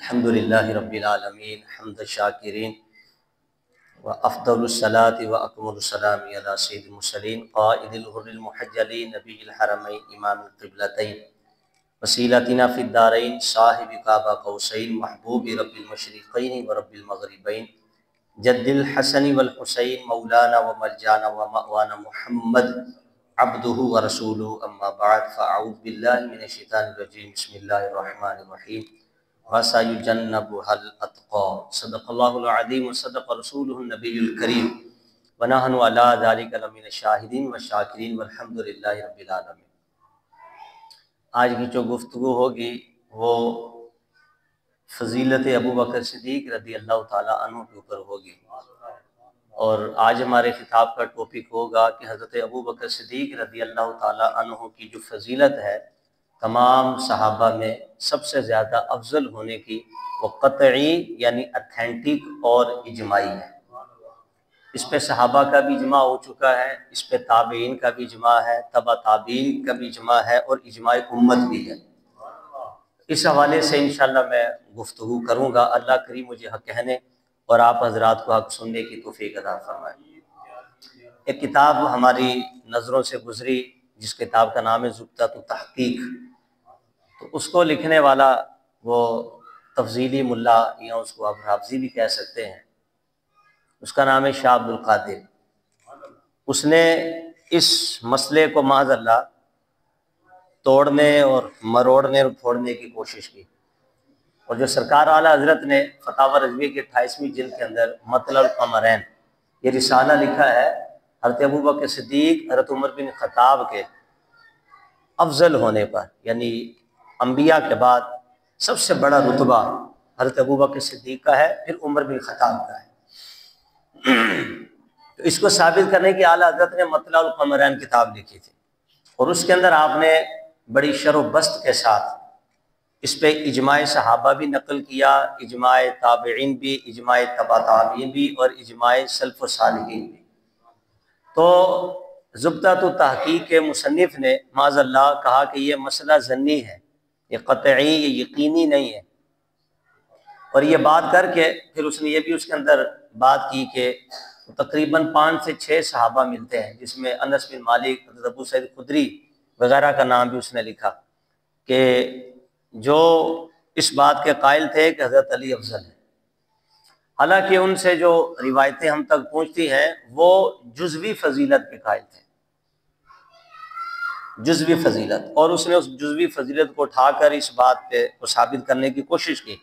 الحمد للہ رب العالمین حمد الشاکرین و افضل الصلاۃ و اکمل السلام علی سید المرسلین قائد الغر المحجلین نبی الحرمین امام القبلتین وسیلتنا فی الدارین صاحب قاب قوسین محبوب رب المشرقین و رب المغربین جد الحسن والحسین مولانا و ملجانا و مأوانا محمد عبدہ و رسولہ اما بعد فاعوذ باللہ من الشیطان الرجیم بسم اللہ الرحمن الرحیم وَسَيُجَنَّبُهَا الْأَتْقَى صدق اللہ العظیم وصدق رسولہ النبی الکریم وَنَحْنُ عَلَىٰ ذَلِكَ لَمِنَ الشَّاهِدِينَ وَالشَّاكِرِينَ وَالْحَمْدُ لِلَّهِ رَبِّ العالمین۔ آج کی جو گفتگو ہوگی وہ فضیلت ابو بکر صدیق رضی اللہ تعالیٰ عنہ کے اوپر ہوگی، اور آج ہمارے خطاب کا ٹاپک ہوگا کہ حضرت ابو بکر صدیق رضی اللہ تعالیٰ عنہ کی جو فضیلت ہے تمام صحابہ میں سب سے زیادہ افضل ہونے کی، وہ قطعی یعنی اتھینٹک اور اجماعی ہے۔ اس پہ صحابہ کا بھی اجماع ہو چکا ہے، اس پہ تابعین کا بھی اجماع ہے، تبع تابعین کا بھی اجماع ہے، اور اجماع امت بھی ہے۔ اس حوالے سے انشاءاللہ میں گفتگو کروں گا۔ اللہ کریم مجھے حق کہنے اور آپ حضرات کو حق سننے کی توفیق عطا فرمائے۔ ایک کتاب ہماری نظروں سے گزری جس کتاب کا نام ہے زبدۃ التحقیق، تو اس کو لکھنے والا وہ تفضیلی ملا یا اس کو آپ حافظی بھی کہہ سکتے ہیں، اس کا نام ہے شاہ عبد القادر۔ اس نے اس مسئلے کو معاذ اللہ توڑنے اور مروڑنے اور پھوڑنے کی کوشش کی، اور جو سرکار اعلیٰ حضرت نے فتاوی رضویہ کی 28ویں جلد کے اندر مطلع القمرین یہ رسالہ لکھا ہے حضرت ابو بکر صدیق حضرت عمر بن خطاب کے افضل ہونے پر، یعنی انبیاء کے بعد سب سے بڑا رتبہ حضرت ابو بکر صدیق کا ہے، پھر عمر بن خطاب کا ہے۔ تو اس کو ثابت کرنے کی اعلیٰ حضرت نے مطلع القمرین کتاب لکھی تھی، اور اس کے اندر آپ نے بڑی شرح و بسط کے ساتھ اس پہ اجماع صحابہ بھی نقل کیا، اجماع تابعین بھی، اجماع تبع تابعین بھی، اور اجماع سلف و صالحین بھی۔ تو زبدۃ التحقیق کے مصنف نے معاذ اللہ کہا کہ یہ مسئلہ ظنی ہے، یہ قطعی، یہ یقینی نہیں ہے، اور یہ بات کر کے پھر اس نے یہ بھی اس کے اندر بات کی کہ تقریباً 5 سے 6 صحابہ ملتے ہیں، جس میں انس بن مالک، حضرت ابو سعید خدری وغیرہ کا نام بھی اس نے لکھا، کہ جو اس بات کے قائل تھے کہ حضرت علی افضل ہے۔ حالانکہ ان سے جو روایتیں ہم تک پہنچتی ہیں وہ جزوی فضیلت کے قائل تھے، جزوی فضیلت، اور اس نے اس جزوی فضیلت کو اٹھا کر اس بات پہ کو ثابت کرنے کی کوشش کی۔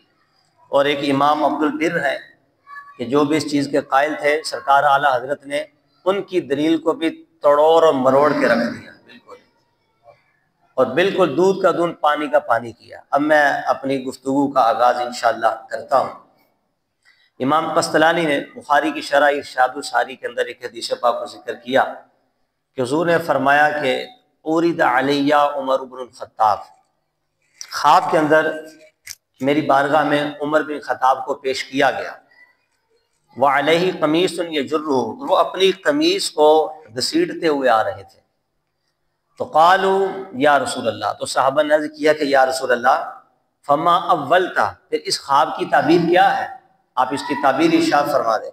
اور ایک امام عبد البر ہے کہ جو بھی اس چیز کے قائل تھے، سرکار اعلیٰ حضرت نے ان کی دلیل کو بھی توڑ اور مروڑ کے رکھ دیا، بالکل، اور بالکل دودھ کا دودھ پانی کا پانی کیا۔ اب میں اپنی گفتگو کا آغاز انشاءاللہ کرتا ہوں۔ امام قسطلانی نے بخاری کی شرح ارشاد الساری کے اندر ایک حدیث پاک کو ذکر کیا کہ حضور نے فرمایا کہ اورد علیہ عمر بن الخطاب، خواب کے اندر میری بارگاہ میں عمر بن خطاب کو پیش کیا گیا، وعلیہ قمیص یجرہ، وہ اپنی قمیص کو گھسیٹتے ہوئے آ رہے تھے۔ تو قالوا یا رسول اللہ، تو صحابہ نے عرض کیا کہ یا رسول اللہ فما اولتا، پھر اس خواب کی تعبیر کیا ہے، آپ اس کی تعبیر ارشاد فرما دیں۔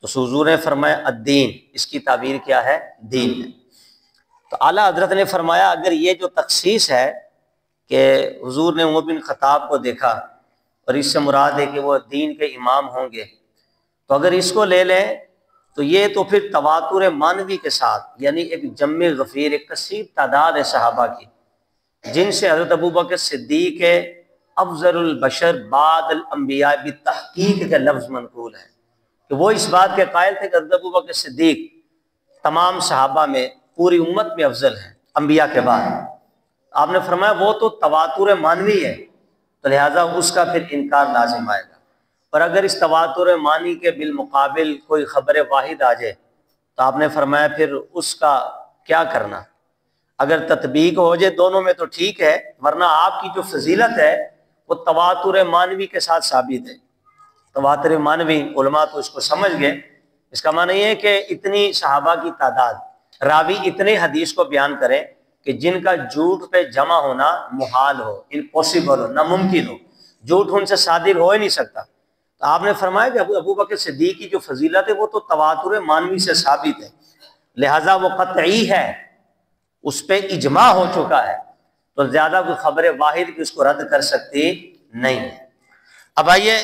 تو حضور نے فرمایا الدین، اس کی تعبیر کیا ہے، دین ہے۔ تو اعلیٰ حضرت نے فرمایا اگر یہ جو تخصیص ہے کہ حضور نے عمر بن خطاب کو دیکھا اور اس سے مراد ہے کہ وہ دین کے امام ہوں گے، تو اگر اس کو لے لیں تو یہ تو پھر تواتر معنوی کے ساتھ، یعنی ایک جمع غفیر، ایک کثیر تعداد ہے صحابہ کی جن سے حضرت ابو بکر صدیق افضل البشر بعد الانبیاء بالتحقیق کا لفظ منقول ہے، کہ وہ اس بات کے قائل تھے کہ حضرت ابو بکر صدیق تمام صحابہ میں، پوری امت میں افضل ہے انبیاء کے بعد۔ آپ نے فرمایا وہ تو تواتر معنوی ہے، تو لہٰذا اس کا پھر انکار لازم آئے گا، اور اگر اس تواتر معنی کے بالمقابل کوئی خبر واحد آ جائے تو آپ نے فرمایا پھر اس کا کیا کرنا، اگر تطبیق ہو جائے دونوں میں تو ٹھیک ہے، ورنہ آپ کی جو فضیلت ہے وہ تواتر معنوی کے ساتھ ثابت ہے۔ تواتر معنوی علماء تو اس کو سمجھ گئے، اس کا معنی یہ ہے کہ اتنی صحابہ کی تعداد، راوی اتنے حدیث کو بیان کریں کہ جن کا جھوٹ پہ جمع ہونا محال ہو، امپاسبل ہو، ناممکن ہو، جھوٹ ان سے صادر ہو ہی نہیں سکتا۔ تو آپ نے فرمایا کہ ابو بکر صدیق کی جو فضیلت ہے وہ تو تواتر مانوی سے ثابت ہے، لہذا وہ قطعی ہے، اس پہ اجماع ہو چکا ہے، تو زیادہ کوئی خبر واحد بھی اس کو رد کر سکتی نہیں ہے۔ اب آئیے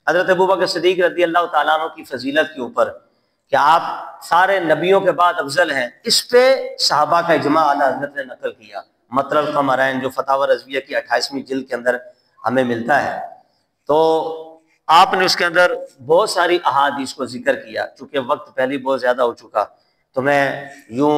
حضرت ابو بکر صدیق رضی اللہ تعالیٰ عنہ کی فضیلت کے اوپر کہ آپ سارے نبیوں کے بعد افضل ہیں، اس پہ صحابہ کا اجماع اعلیٰ حضرت نے نقل کیا۔ مطلب القمرین جو فتاوی رضویہ کی 28ویں جلد کے اندر ہمیں ملتا ہے، تو آپ نے اس کے اندر بہت ساری احادیث کو ذکر کیا۔ چونکہ وقت پہلے بہت زیادہ ہو چکا تو میں یوں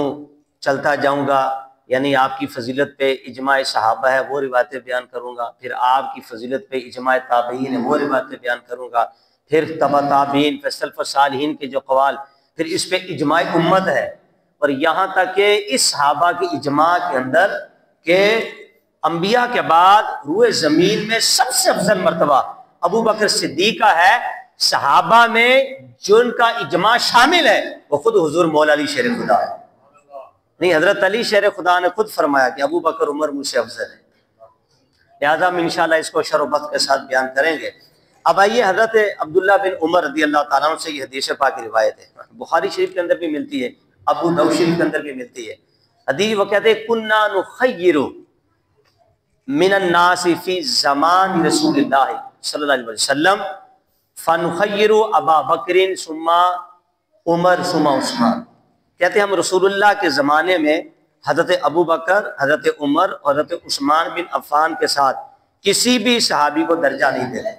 چلتا جاؤں گا، یعنی آپ کی فضیلت پہ اجماع صحابہ ہے وہ روایتیں بیان کروں گا، پھر آپ کی فضیلت پہ اجماع تابعین ہے وہ روایتیں بیان کروں گا، پھر تبع تابعین، پھر سلف صالحین کے جو قوال، پھر اس پہ اجماع امت ہے، اور یہاں تک کہ اس صحابہ کی اجماع کے اندر کہ انبیاء کے بعد روئے زمین میں سب سے افضل مرتبہ ابو بکر صدیق کا ہے۔ صحابہ میں جن کا اجماع شامل ہے وہ خود حضور مولا علی شیر خدا ہے، نہیں حضرت علی شیر خدا نے خود فرمایا کہ ابو بکر عمر مجھ سے افضل ہے، لہذا ہم انشاءاللہ اس کو شربت کے ساتھ بیان کریں گے۔ اب آئیے حضرت عبداللہ بن عمر رضی اللہ تعالیٰ عنہ سے یہ حدیث پاک کی روایت ہے، بخاری شریف کے اندر بھی ملتی ہے، ابو داؤد شریف کے اندر بھی ملتی ہے۔ حدیث وہ کہتے ہیں کننا نخیر من الناس فی زمان رسول اللہ صلی اللہ علیہ وسلم فنخیر ابا بکر ثم عمر ثم عثمان، کہتے ہیں ہم رسول اللہ کے زمانے میں حضرت ابو بکر، حضرت عمر اور حضرت عثمان بن عفان کے ساتھ کسی بھی صحابی کو درجہ نہیں دیتے،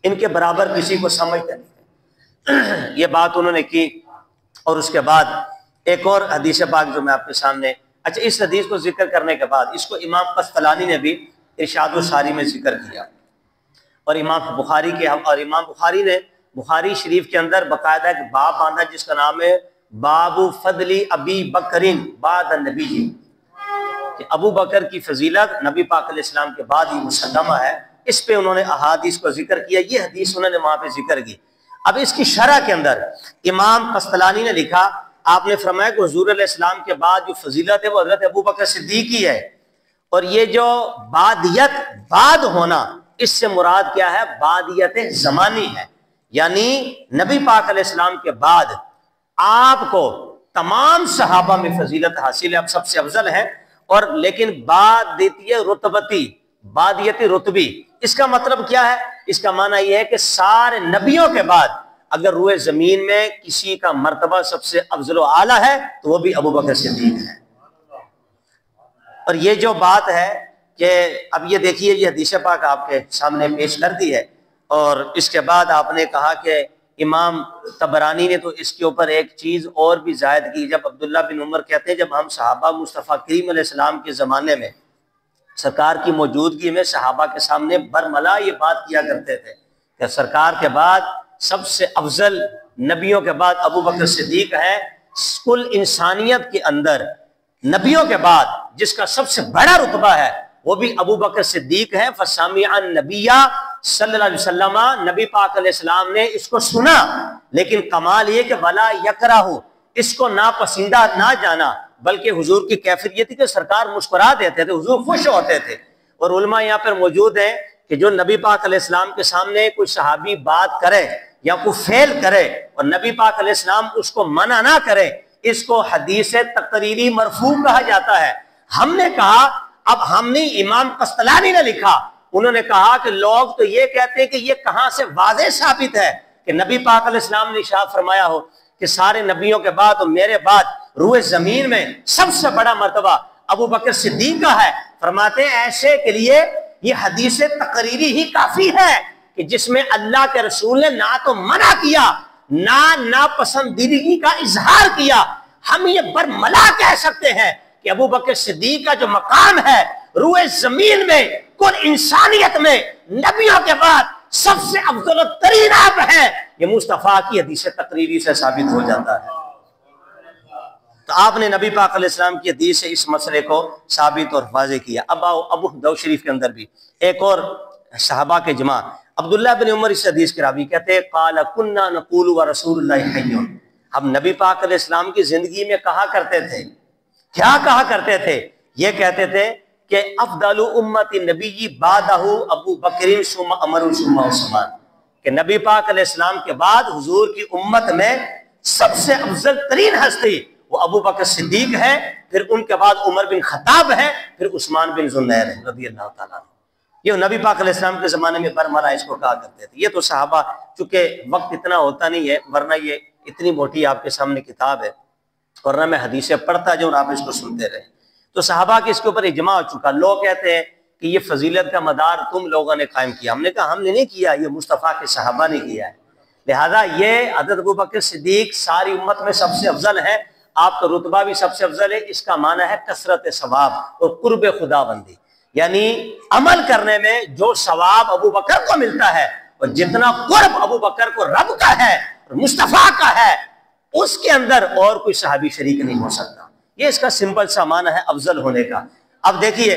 ان کے برابر کسی کو سمجھتے نہیں۔ یہ بات انہوں نے کی، اور اس کے بعد ایک اور حدیث پاک جو میں آپ کے سامنے، اچھا اس حدیث کو ذکر کرنے کے بعد اس کو امام قسطلانی نے بھی ارشاد الساری میں ذکر کیا، اور امام بخاری نے بخاری شریف کے اندر باقاعدہ ایک باب باندھا جس کا نام ہے باب فضل ابی بکرین بعد النبی جی، کہ ابو بکر کی فضیلت نبی پاک علیہ السلام کے بعد ہی مسلمہ ہے، اس پہ انہوں نے احادیث کو ذکر کیا، یہ حدیث انہوں نے وہاں پہ ذکر کی۔ اب اس کی شرح کے اندر امام قسطلانی نے لکھا، آپ نے فرمایا کہ حضور علیہ السلام کے بعد جو فضیلت ہے وہ حضرت ابو بکر صدیق کی ہے، اور یہ جو بعدیت، بعد ہونا، اس سے مراد کیا ہے؟ بعدیت زمانی ہے، یعنی نبی پاک علیہ السلام کے بعد آپ کو تمام صحابہ میں فضیلت حاصل ہے، اب سب سے افضل ہے، اور لیکن بعد دیتی ہے رتبتی، بعدیت رتبی۔ اس کا مطلب کیا ہے؟ اس کا معنی یہ ہے کہ سارے نبیوں کے بعد اگر روئے زمین میں کسی کا مرتبہ سب سے افضل و اعلیٰ ہے تو وہ بھی ابو بکر صدیق ہے۔ اور یہ جو بات ہے کہ اب یہ دیکھیے، یہ حدیث پاک آپ کے سامنے پیش کر دی ہے، اور اس کے بعد آپ نے کہا کہ امام طبرانی نے تو اس کے اوپر ایک چیز اور بھی زائد کی، جب عبداللہ بن عمر کہتے ہیں جب ہم صحابہ مصطفیٰ کریم علیہ السلام کے زمانے میں سرکار کی موجودگی میں صحابہ کے سامنے برملا یہ بات کیا کرتے تھے کہ سرکار کے بعد سب سے افضل نبیوں کے بعد ابو بکر صدیق ہے، کل انسانیت کے اندر نبیوں کے بعد جس کا سب سے بڑا رتبہ ہے وہ بھی ابو بکر صدیق ہے۔ فسمع النبی صلی اللہ علیہ وسلم، نبی پاک علیہ السلام نے اس کو سنا، لیکن کمال یہ کہ ولا یکرہ، اس کو ناپسندہ نہ جانا، بلکہ حضور کی کیفیت یہ تھی کہ سرکار مسکرا دیتے تھے، حضور خوش ہوتے تھے۔ اور علماء یہاں پر موجود ہیں کہ جو نبی پاک علیہ السلام کے سامنے کوئی صحابی بات کرے یا کوئی فعل کرے اور نبی پاک علیہ السلام اس کو منع نہ کرے، اس کو حدیث تقریری مرفوع کہا جاتا ہے۔ ہم نے کہا، اب ہم نے، امام قسطلانی نے لکھا، انہوں نے کہا کہ لوگ تو یہ کہتے ہیں کہ یہ کہاں سے واضح ثابت ہے کہ نبی پاک علیہ السلام نے ارشاد فرمایا ہو کہ سارے نبیوں کے بعد اور میرے بعد روئے زمین میں سب سے بڑا مرتبہ ابو بکر صدیق کا ہے۔ فرماتے ہیں ایسے کے لیے یہ حدیث تقریری ہی کافی ہے کہ جس میں اللہ کے رسول نے نہ تو منع کیا نہ ناپسندیدگی کا اظہار کیا۔ ہم یہ برملا کہہ سکتے ہیں کہ ابو بکر صدیق کا جو مقام ہے روئے زمین میں کل انسانیت میں نبیوں کے بعد سب سے افضل ترین آپ ہے، یہ مصطفیٰ کی حدیث تقریری سے ثابت ہو جاتا ہے۔ تو آپ نے نبی پاک علیہ السلام کی حدیث سے اس مسئلے کو ثابت اور واضح کیا۔ اب آؤ ابو داؤد شریف کے اندر بھی ایک اور صحابہ کے جمع، عبداللہ بن عمر اس حدیث کے راوی کہتے ہیں قال کنا نقول ورسول اللہ حی، ہم نبی پاک علیہ السلام کی زندگی میں کہا کرتے تھے، کیا کہا کرتے تھے؟ یہ کہتے تھے کہ افضل امت نبی بعدہ ابو بکر ثم عمر ثم عثمان، کہ نبی پاک علیہ السلام کے بعد حضور کی امت میں سب سے افضل ترین ہستی وہ ابو بکر صدیق ہے، پھر ان کے بعد عمر بن خطاب ہے، پھر عثمان بن ذوالنورین ہے رضی اللہ تعالیٰ عنہ۔ یہ نبی پاک علیہ السلام کے زمانے میں برملا اس کو کہا کرتے تھے۔ یہ تو صحابہ، چونکہ وقت اتنا ہوتا نہیں ہے، ورنہ یہ اتنی موٹی آپ کے سامنے کتاب ہے، ورنہ میں حدیثیں پڑھتا جاؤں اور آپ اس کو سنتے رہیں۔ تو صحابہ کے اس کے اوپر اجماع ہو چکا۔ لوگ کہتے ہیں کہ یہ فضیلت کا مدار تم لوگوں نے قائم کیا، ہم نے کہا ہم نے نہیں کیا، یہ مصطفیٰ کے صحابہ نے کیا ہے۔ لہذا یہ حضرت ابو بکر صدیق ساری امت میں سب سے افضل ہے، آپ کا رتبہ بھی سب سے افضل ہے۔ اس کا معنی ہے کثرت ثواب اور قرب خدا بندی، یعنی عمل کرنے میں جو ثواب ابو بکر کو ملتا ہے اور جتنا قرب ابو بکر کو رب کا ہے اور مصطفیٰ کا ہے، اس کے اندر اور کوئی صحابی شریک نہیں ہو سکتا۔ یہ اس کا سمپل سا معنی ہے افضل ہونے کا۔ اب دیکھیے،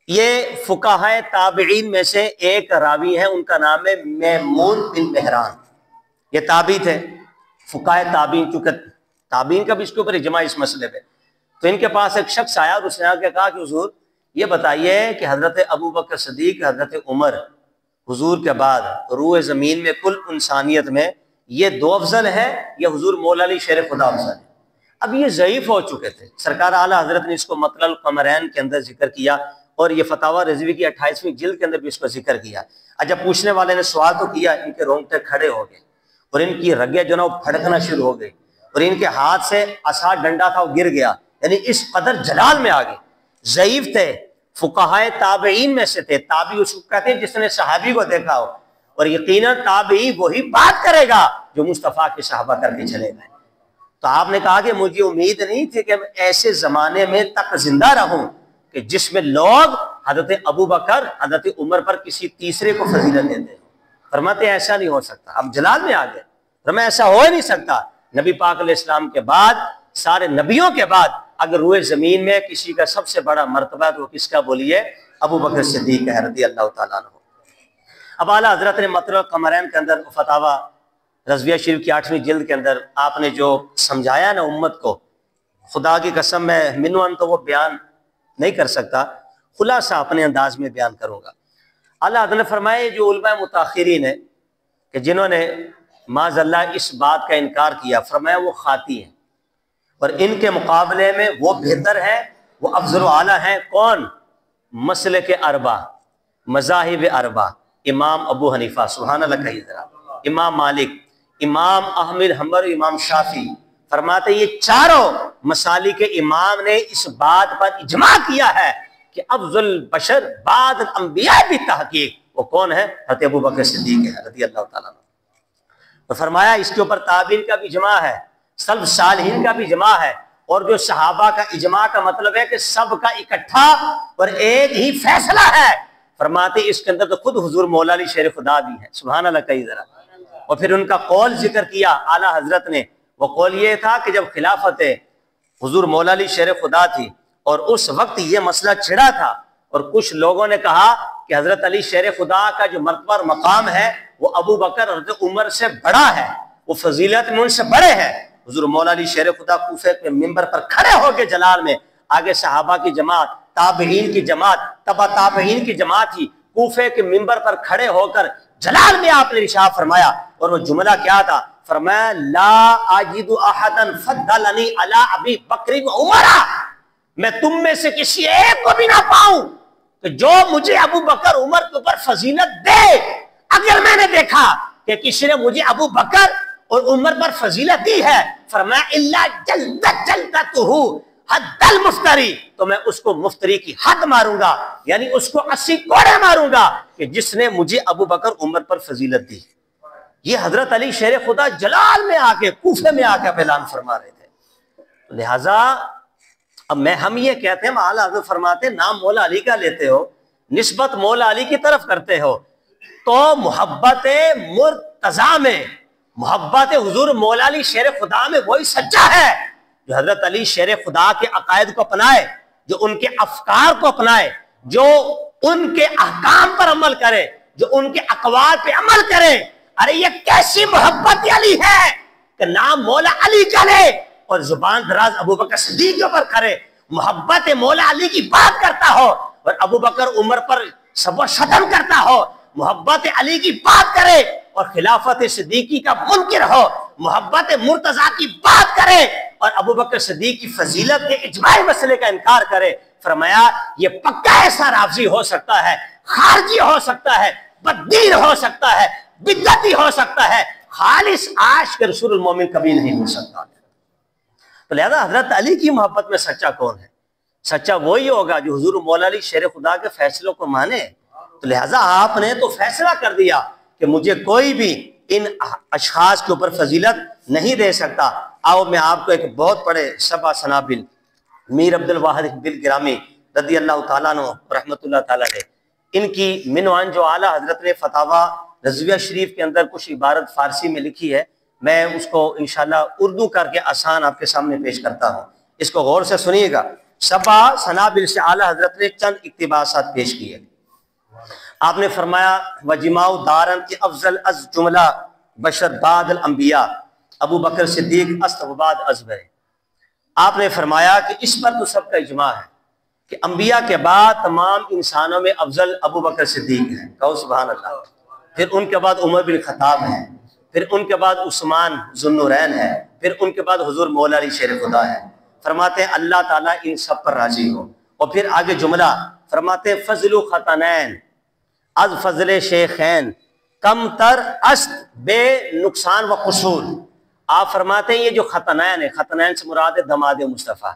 یہ فقہائے تابعین میں سے ایک راوی ہے، ان کا نام ہے میمون بن مہران۔ یہ تابعی تھے، فقہائے تابعین، چونکہ تابعین کا بھی اس کے اوپر اجماع اس مسئلے پہ۔ تو ان کے پاس ایک شخص آیا اور اس نے آ کے کہا کہ حضور یہ بتائیے کہ حضرت ابو بکر صدیق، حضرت عمر حضور کے بعد روئے زمین میں کل انسانیت میں یہ دو افضل ہے یا حضور مولا علی شیر خدا افضل ہے؟ اب یہ ضعیف ہو چکے تھے، سرکار اعلیٰ حضرت نے اس کو مطلع القمرین کے اندر ذکر کیا اور یہ فتاوی رضوی کی 28ویں جلد کے اندر بھی اس کو ذکر کیا۔ جب پوچھنے والے نے سوال تو کیا، ان کے رونگٹے کھڑے ہو گئے اور ان کی رگیں جو نا وہ پھڑکنا شروع ہو گئی اور ان کے ہاتھ سے عصا ڈنڈا تھا وہ گر گیا، یعنی اس قدر جلال میں آ گئے۔ ضعیف تھے، فقہائے تابعین میں سے تھے۔ تابعی اس کو کہتے ہیں جس نے صحابی کو دیکھا ہو، اور یقیناً تابعی وہی بات کرے گا جو مصطفیٰ کے صحابہ کر کے چلے گئے۔ تو آپ نے کہا کہ مجھے امید نہیں تھی کہ میں ایسے زمانے میں تک زندہ رہوں کہ جس میں لوگ حضرت ابو بکر، حضرت عمر پر کسی تیسرے کو فضیلت دیتے ہیں۔ فرماتے ہیں ایسا نہیں ہو سکتا، اب جلال میں آ گئے، فرمایا ایسا ہو ہی نہیں سکتا۔ نبی پاک علیہ السلام کے بعد، سارے نبیوں کے بعد اگر روئے زمین میں کسی کا سب سے بڑا مرتبہ تو کس کا بولیے؟ ابو بکر صدیق ہے رضی اللہ تعالیٰ عنہ۔ اب اعلیٰ حضرت نے مطلع القمرین کے اندر فتاوی رضویہ شریف کی 8ویں جلد کے اندر آپ نے جو سمجھایا نا امت کو، خدا کی قسم میں منوان تو وہ بیان نہیں کر سکتا، خلاصہ اپنے انداز میں بیان کروں گا۔ اعلیٰ حضرت نے فرمایا جو علماء متاخرین ہیں کہ جنہوں نے معاذ اللہ اس بات کا انکار کیا، فرمایا وہ خاطی ہیں اور ان کے مقابلے میں وہ بہتر ہے، وہ افضل و اعلیٰ ہیں۔ کون؟ مسلک اربع، مذاہب اربع، امام ابو حنیفہ، سبحان اللہ کہیے ذرا، امام مالک، امام احمد حنبل، امام شافعی۔ فرماتے یہ چاروں مسالک امام نے اس بات پر اجماع کیا ہے کہ افضل البشر بعد الانبیاء بھی تحقیق وہ کون ہے؟ حضرت ابو بکر صدیق ہے رضی اللہ تعالیٰ عنہ۔ اور فرمایا اس کے اوپر تابعین کا بھی اجماع ہے، سلف صالحین کا بھی اجماع ہے، اور جو صحابہ کا اجماع کا مطلب ہے کہ سب کا اکٹھا اور ایک ہی فیصلہ ہے۔ فرماتے اس کے اندر تو خود حضور مولا علی شیر خدا بھی ہے، سبحان اللہ کہیے ذرا۔ اور پھر ان کا قول ذکر کیا اعلیٰ حضرت نے، وہ قول یہ تھا کہ جب خلافت حضور مولا علی شیر خدا تھی اور اس وقت یہ مسئلہ چھڑا تھا اور کچھ لوگوں نے کہا کہ حضرت علی شیر خدا کا جو مرتبہ اور مقام ہے وہ ابو بکر حضرت عمر سے بڑا ہے، وہ فضیلت میں ان سے بڑے ہیں۔ حضور مولا علی شیر خدا کوفے کے منبر پر کھڑے ہو کے جلال میں، آگے صحابہ کی جماعت، تابعین کی جماعت، تبع تابعین کی جماعت ہی کوفے کے منبر پر کھڑے ہو کر جلال میں آپ نے ارشاد فرمایا، اور وہ جملہ کیا تھا؟ فرمایا لا اجد احدا فضلنی علی ابی بکر و عمر، میں تم میں سے کسی ایک کو بھی نہ پاؤں کہ جو مجھے ابو بکر عمر کے اوپر فضیلت دے۔ اگر میں نے دیکھا کہ کسی نے مجھے ابو بکر اور عمر پر فضیلت دی ہے، فرمایا الا جلدتہ حد المفتری، تو میں اس کو مفتری کی حد ماروں گا، یعنی اس کو 80 کوڑے ماروں گا کہ جس نے مجھے ابو بکر عمر پر فضیلت دی۔ یہ حضرت علی شیر خدا جلال میں آ کے، کوفے میں آ کے اعلان فرما رہے تھے۔ لہٰذا اب ہم یہ کہتے ہیں، اعلیٰ حضرت فرماتے ہیں نام مولا علی کا لیتے ہو، نسبت مولا علی کی طرف کرتے ہو، تو محبت مرتضیٰ میں، محبت حضور مولا علی شیر خدا میں وہی سچا ہے جو حضرت علی شیر خدا کے عقائد کو اپنائے، جو ان کے افکار کو اپنائے، جو ان کے احکام پر عمل کرے، جو ان کے اقوال پہ عمل کرے۔ ارے یہ کیسی محبت علی ہے کہ نام مولا علی کا لے اور زبان دراز ابو بکر صدیق کے اوپر کرے، محبت مولا علی کی بات کرتا ہو اور ابو بکر عمر پر سب و شتم کرتا ہو، محبت علی کی بات کرے اور خلافت صدیقی کا منکر ہو، محبت مرتضیٰ کی بات کرے اور ابو بکر صدیق کی فضیلت کے اجماعی مسئلے کا انکار کرے، فرمایا یہ پکا ایسا رافضی ہو سکتا ہے، خارجی ہو سکتا ہے، بددین ہو سکتا ہے، بدعتی ہو سکتا ہے، خالص عاشق رسول المومن کبھی نہیں ہو سکتا۔ تو لہذا حضرت علی کی محبت میں سچا کون ہے؟ سچا وہی ہوگا جو حضور مولا علی شیر خدا کے فیصلوں کو مانے۔ تو لہذا آپ نے تو فیصلہ کر دیا کہ مجھے کوئی بھی ان اشخاص کے اوپر فضیلت نہیں دے سکتا۔ آؤ میں آپ کو ایک بہت بڑے سبع سنابل میر عبد الواحد دل گرامی رضی اللہ تعالیٰ عنہ رحمۃ اللہ تعالیٰ نے ان کی منوان جو اعلیٰ حضرت نے فتاویٰ رضویہ شریف کے اندر کچھ عبارت فارسی میں لکھی ہے، میں اس کو انشاءاللہ اردو کر کے آسان آپ کے سامنے پیش کرتا ہوں، اس کو غور سے سنیے گا۔ سبع سنابل سے اعلیٰ حضرت نے چند اقتباسات پیش کیے۔ آپ نے فرمایا وجماع دارن کی افضل از جملہ بشر بعد الانبیاء ابو بکر صدیق است و بعد ازبر۔ آپ نے فرمایا کہ اس پر تو سب کا اجماع ہے کہ انبیاء کے بعد تمام انسانوں میں افضل ابو بکر صدیق ہیں، کہو سبحان اللہ، پھر ان کے بعد عمر بن خطاب ہیں، پھر ان کے بعد عثمان ذو النورین ہے، پھر ان کے بعد حضور مولا علی شیر خدا ہے۔ فرماتے ہیں اللہ تعالیٰ ان سب پر راضی ہو، اور پھر آگے جملہ فرماتے ہیں فضل خطنین از فضل شیخین کم تر است بے نقصان و قصور۔ آپ فرماتے ہیں یہ جو خطنین ہے، خطنین سے مراد ہے دماد مصطفیٰ،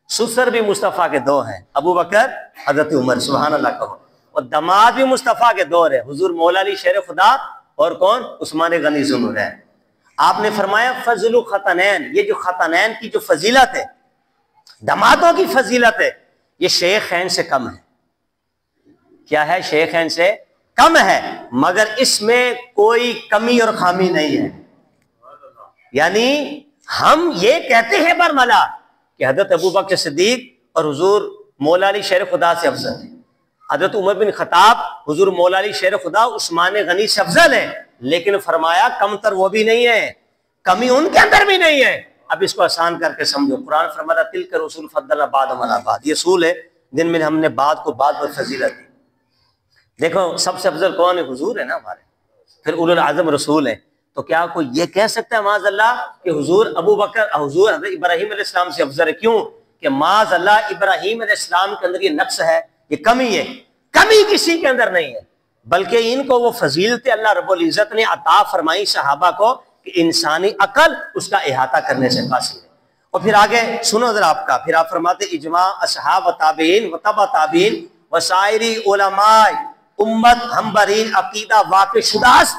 سسر بھی مصطفیٰ کے دو ہیں، ابو بکر حضرت عمر، سبحان اللہ کہو، اور دماد بھی مصطفیٰ کے دو ہے، حضور مولا علی شیر خدا اور کون؟ عثمان غنی ذو النورین۔ آپ نے فرمایا فضل خطنین، یہ جو خطنین کی جو فضیلت ہے، دمادوں کی فضیلت ہے، یہ شیخین سے کم ہے۔ کیا ہے؟ شیخین سے کم ہے، مگر اس میں کوئی کمی اور خامی نہیں ہے۔ یعنی ہم یہ کہتے ہیں برملا کہ حضرت ابو بکر صدیق اور حضور مولا علی شیر خدا سے افضل ہے، حضرت عمر بن خطاب حضور مولا علی شیر خدا عثمان غنی سے افضل ہے، لیکن فرمایا کم تر وہ بھی نہیں ہے، کمی ان کے اندر بھی نہیں ہے۔ اب اس کو آسان کر کے سمجھو، قرآن فرماتا تلک رسول فضلنا بعضهم علی بعض، یہ اصول ہے جن میں ہم نے بعض کو بعض پر فضیلت دی۔ دیکھو سب سے افضل کون ہے؟ حضور ہے نا ہمارے، پھر اولو العزم رسول ہے، تو کیا کوئی یہ کہہ سکتا ہے معاذ اللہ کہ حضور ابو بکر حضور حضرت ابراہیم علیہ السلام سے افضل ہے؟ کیوں کہ معاذ اللہ ابراہیم علیہ السلام کے اندر یہ نقص ہے، یہ کمی ہے، کمی کسی کے اندر نہیں ہے، بلکہ ان کو وہ فضیلت اللہ رب العزت نے عطا فرمائی صحابہ کو کہ انسانی عقل اس کا احاطہ کرنے سے قاصر ہے۔ اور پھر آگے سنو ذرا آپ کا، پھر آپ فرماتے اجماع اصحاب و تابعین و تبع تابعین و سائری علماء امت ہمبرین عقیدہ واقع شدہ است۔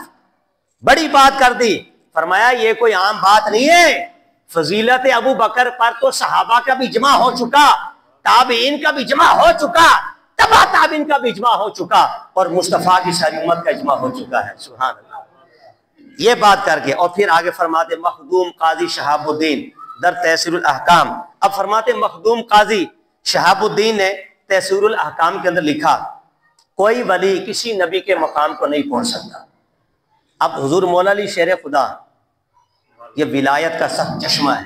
بڑی بات کر دی، فرمایا یہ کوئی عام بات نہیں ہے، فضیلت ابو بکر پر تو صحابہ کا بھی اجماع ہو چکا، تابعین کا بھی اجماع ہو چکا، تبع تابعین کا بھی اجماع ہو چکا، اور مصطفیٰ کی ساری امت کا اجماع ہو چکا ہے، سبحان اللہ۔ یہ بات کر کے اور پھر آگے فرماتے مخدوم قاضی شہاب الدین در تحصیل الاحکام۔ اب فرماتے مخدوم قاضی شہاب الدین نے تحصیل الاحکام کے اندر لکھا کوئی ولی کسی نبی کے مقام کو نہیں پہنچ سکتا۔ اب حضور مولا علی شیر خدا یہ ولایت کا سخت چشمہ ہے،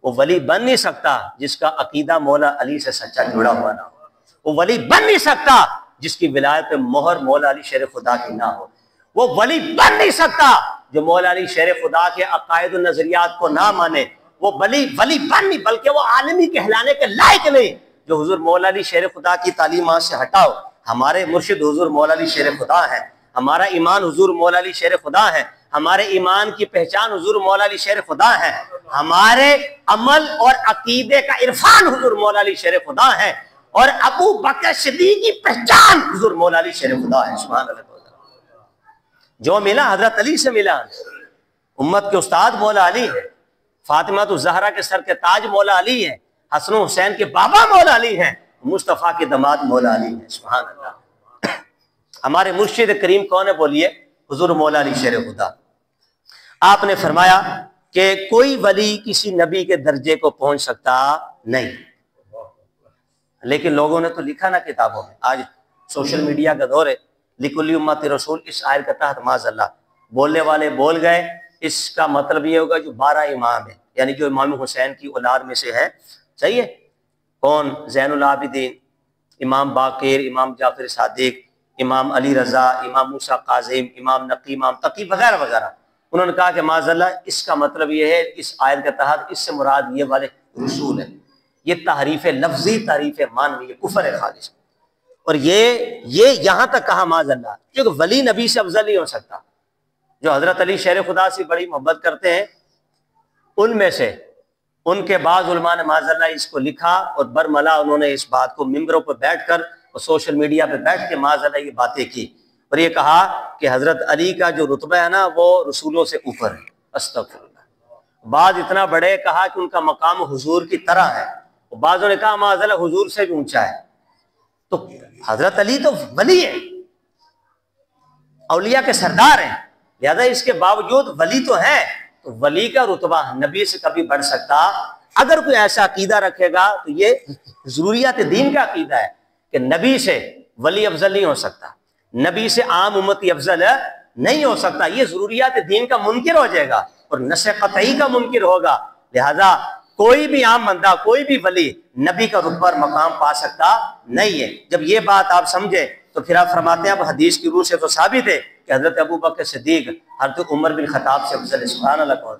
وہ ولی بن نہیں سکتا جس کا عقیدہ مولا علی سے سچا جڑا ہوا نہ ہو، وہ ولی بن نہیں سکتا جس کی ولایت پہ مہر مولا علی شیر خدا کی نہ ہو، وہ ولی بن نہیں سکتا جو مولا علی شیر خدا کے عقائد و نظریات کو نہ مانے، وہ ولی بن نہیں بلکہ وہ عالمی کہلانے کے لائق نہیں جو حضور مولا علی شیر خدا کی تعلیمات سے ہٹاؤ۔ ہمارے مرشد حضور مولا علی شیر خدا ہے، ہمارا ایمان حضور مولا علی شیر خدا ہے، ہمارے ایمان کی پہچان حضور مولا علی شیر خدا ہے، ہمارے عمل اور عقیدے کا عرفان حضور مولا علی شیر خدا ہے، اور ابو بکر صدیق کی پہچان حضور مولا علی شیر خدا ہے، سبحان اللہ۔ جو ملا حضرت علی سے ملا، امت کے استاد مولا علی ہے، فاطمہ الزہرا کے سر کے تاج مولا علی ہے، حسن و حسین کے بابا مولا علی ہیں، مصطفیٰ کے دماد مولا علی ہیں، سبحان اللہ۔ ہمارے مرشد کریم کون ہے؟ بولیے، حضور مولا علی شیر خدا۔ آپ نے فرمایا کہ کوئی ولی کسی نبی کے درجے کو پہنچ سکتا نہیں، لیکن لوگوں نے تو لکھا نا کتابوں میں، آج سوشل میڈیا کا دور ہے، لکل امت رسول اس آیت کے تحت معاذ اللہ بولنے والے بول گئے، اس کا مطلب یہ ہوگا جو 12 امام ہیں، یعنی جو امام حسین کی اولاد میں سے ہے، صحیح ہے، کون؟ زین العابدین، امام باقر، امام جعفر صادق، امام علی رضا، امام موسیٰ کاظم، امام نقی، امام تقی وغیرہ وغیرہ۔ انہوں نے کہا کہ معاذ اللہ اس کا مطلب یہ ہے، اس آیت کے تحت اس سے مراد یہ والے رسول ہیں، یہ تحریف لفظی، تحریف معنوی، یہ کفر ہے خالص۔ اور یہ یہاں تک کہا معاذ اللہ، کیونکہ ولی نبی سے افضل نہیں ہو سکتا۔ جو حضرت علی شیر خدا سے بڑی محبت کرتے ہیں، ان میں سے ان کے بعض علماء نے معاذ اللہ اس کو لکھا، اور برملا انہوں نے اس بات کو ممبروں پر بیٹھ کر اور سوشل میڈیا پہ بیٹھ کے معاذ اللہ یہ باتیں کی، اور یہ کہا کہ حضرت علی کا جو رتبہ ہے نا وہ رسولوں سے اوپر ہے۔ استغفر اللہ۔ بعض اتنا بڑے کہا کہ ان کا مقام حضور کی طرح ہے، اور بعضوں نے کہا معاذ اللہ حضور سے بھی اونچا ہے۔ تو حضرت علی تو ولی ہے، اولیاء کے سردار ہیں، لہذا اس کے باوجود ولی تو ہے، تو ولی کا رتبہ نبی سے کبھی بڑھ سکتا؟ اگر کوئی ایسا عقیدہ رکھے گا تو یہ ضروریات دین کا عقیدہ ہے کہ نبی سے ولی افضل نہیں ہو سکتا، نبی سے عام امتی افضل نہیں ہو سکتا، یہ ضروریات دین کا منکر ہو جائے گا اور نص قطعی کا منکر ہوگا۔ لہذا کوئی بھی عام بندہ، کوئی بھی ولی نبی کا رتبہ اور مقام پا سکتا نہیں ہے۔ جب یہ بات آپ سمجھے تو پھر آپ فرماتے ہیں اب حدیث کی روح سے تو ثابت ہے کہ حضرت ابو بکر صدیق حضرت عمر بن خطاب سے افضل ہے۔ سبحان اللہ کہو۔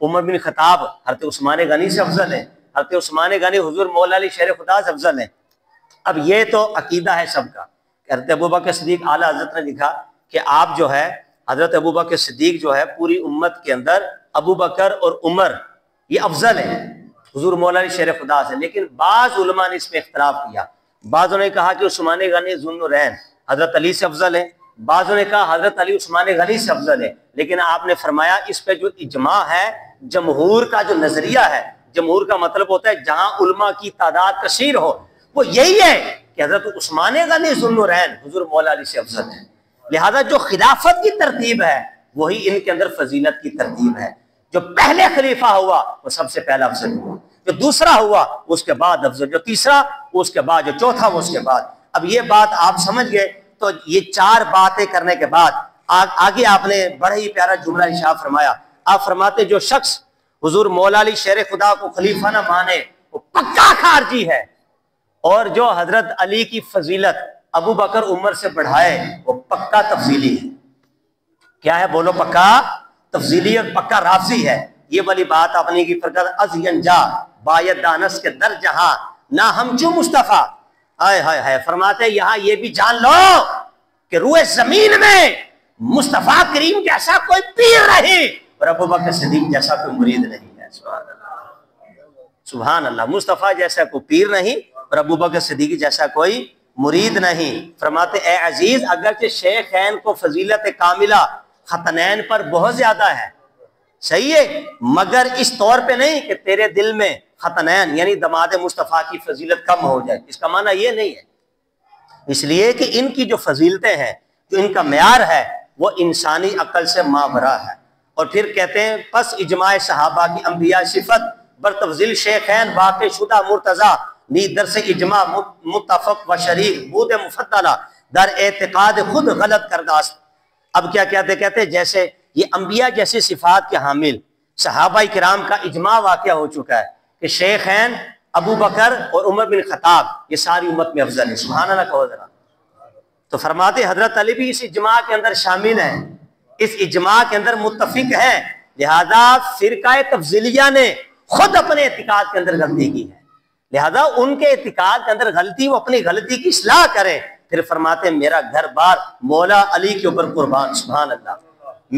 عمر بن خطاب حضرت عثمان غنی سے افضل ہے، حضرت عثمان غنی حضور مولا علی شیر خدا سے افضل ہے۔ اب یہ تو عقیدہ ہے سب کا کہ حضرت ابو بکر صدیق، اعلیٰ حضرت نے لکھا کہ آپ جو ہے حضرت ابو بکر صدیق جو ہے پوری امت کے اندر ابو بکر اور عمر یہ افضل ہے حضور مولا علی شیر خدا سے۔ لیکن بعض علماء نے اس میں اختلاف کیا، بعضوں نے کہا کہ عثمان غنی ذو النورین حضرت علی سے افضل ہے، بعضوں نے کہا حضرت علی عثمان غنی سے افضل ہے۔ لیکن آپ نے فرمایا اس پہ جو اجماع ہے، جمہور کا جو نظریہ ہے، جمہور کا مطلب ہوتا ہے جہاں علماء کی تعداد کثیر ہو، وہ یہی ہے کہ حضرت عثمان غنی ذو النورین حضور مولا علی سے افضل ہے۔ لہذا جو خلافت کی ترتیب ہے وہی ان کے اندر فضیلت کی ترتیب ہے۔ جو پہلے خلیفہ ہوا وہ سب سے پہلا افضل ہوا، جو دوسرا ہوا اس کے بعد افضل، جو تیسرا اس کے بعد، جو چوتھا وہ اس کے بعد۔ اب یہ بات آپ سمجھ گئے تو یہ چار باتیں کرنے کے بعد آگے آپ نے بڑا ہی پیارا جملہ ارشاد فرمایا۔ آپ فرماتے جو شخص حضور مولا علی شیر خدا کو خلیفہ نہ مانے وہ پکا خارجی ہے، اور جو حضرت علی کی فضیلت ابو بکر عمر سے بڑھائے وہ پکا تفضیلی ہے۔ کیا ہے بولو؟ پکا تفضیلی اور پکا رافضی ہے۔ یہ والی بات آپ نے کی فرقت از ینجا باید دانس کے در جہاں نہ ہم جو مصطفیٰ آئے ہائے فرماتے یہاں یہ بھی جان لو کہ روئے زمین میں مصطفیٰ کریم جیسا کوئی پیر نہیں اور ابو بکر صدیق جیسا کوئی مرید نہیں ہے۔ سبحان اللہ، سبحان اللہ۔ مصطفیٰ جیسا کوئی پیر نہیں اور ابو بکر صدیق جیسا کوئی مرید نہیں۔ فرماتے اے عزیز اگرچہ شیخین کو فضیلت کاملہ ختنین پر بہت زیادہ ہے، صحیح ہے، مگر اس طور پہ نہیں کہ تیرے دل میں ختنین یعنی دماد مصطفیٰ کی فضیلت کم ہو جائے، اس کا معنی یہ نہیں ہے۔ اس لیے کہ ان کی جو فضیلتیں ہیں، جو ان کا معیار ہے وہ انسانی عقل سے ماورا ہے۔ اور پھر کہتے ہیں پس اجماع صحابہ کی انبیاء صفت بر تفضیل شیخین واقع شدہ مرتضی نی در سے اجماع متفق و شریک بود مفضلہ در اعتقاد خود غلط کرداست۔ اب کیا کہتے ہیں جیسے یہ انبیاء جیسی صفات کے حامل صحابہ کرام کا اجماع واقع ہو چکا ہے کہ شیخین ابو بکر اور عمر بن خطاب یہ ساری امت میں افضل ہے۔ سبحان اللہ کہو ذرا۔ تو فرماتے حضرت علی بھی اس اجماع کے اندر شامل ہیں، اس اجماع کے اندر متفق ہیں، لہذا فرقہ تفضیلیہ نے خود اپنے اعتقاد کے اندر غلطی کی ہے، لہذا ان کے اعتقاد کے اندر غلطی، وہ اپنی غلطی کی اصلاح کریں۔ پھر فرماتے ہیں میرا گھر بار مولا علی کے اوپر قربان، سبحان اللہ،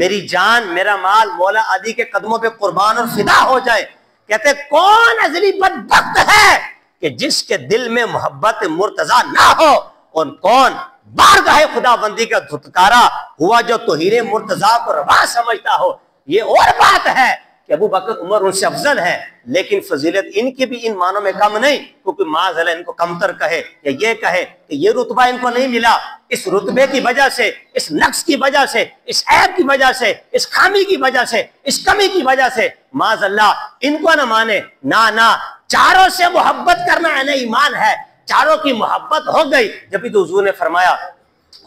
میری جان میرا مال مولا علی کے قدموں پہ قربان اور فدا ہو جائے۔ کہتے ہیں کون ازلی بدبخت ہے کہ جس کے دل میں محبت مرتضی نہ ہو، اور کون بارگاہ خدا بندی کا دھتکارا ہوا جو توہین مرتضی کو روا سمجھتا ہو۔ یہ اور بات ہے کہ ابو بکر عمر ان سے افضل ہیں، لیکن فضیلت ان کی بھی ان معنوں میں کم نہیں، کیونکہ معاذ اللہ ان کو کمتر کہے یا یہ کہے کہ یہ رتبہ ان کو نہیں ملا، اس رتبے کی وجہ سے، اس نقص کی وجہ سے، اس عیب کی وجہ سے، اس خامی کی وجہ سے، اس کمی کی وجہ سے معاذ اللہ ان کو نہ مانے۔ نہ چاروں سے محبت کرنا ہے ایمان ہے، چاروں کی محبت ہو گئی۔ جبھی تو حضور نے فرمایا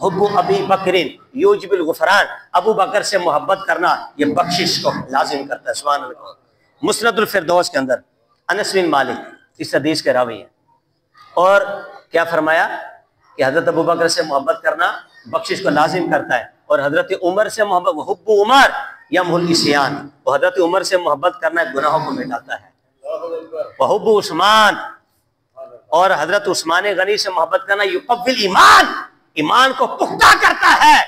حب ابی بکرین یوجب الغفران، ابو بکر سے محبت کرنا یہ بخشش کو لازم کرتا ہے۔ سبحان اللہ۔ مسند الفردوس کے اندر انس بن مالک اس حدیث کے راوی ہیں، اور کیا فرمایا کہ حضرت ابوبکر سے محبت کرنا بخشش کو لازم کرتا ہے، اور حضرت عمر سے محبت، وحب عمر یمحو العصیان، وہ حضرت عمر سے محبت کرنا گناہوں کو مٹاتا ہے، وحب عثمان، اور حضرت عثمان غنی سے محبت کرنا یقوی الایمان، ایمان کو پختہ کرتا ہے،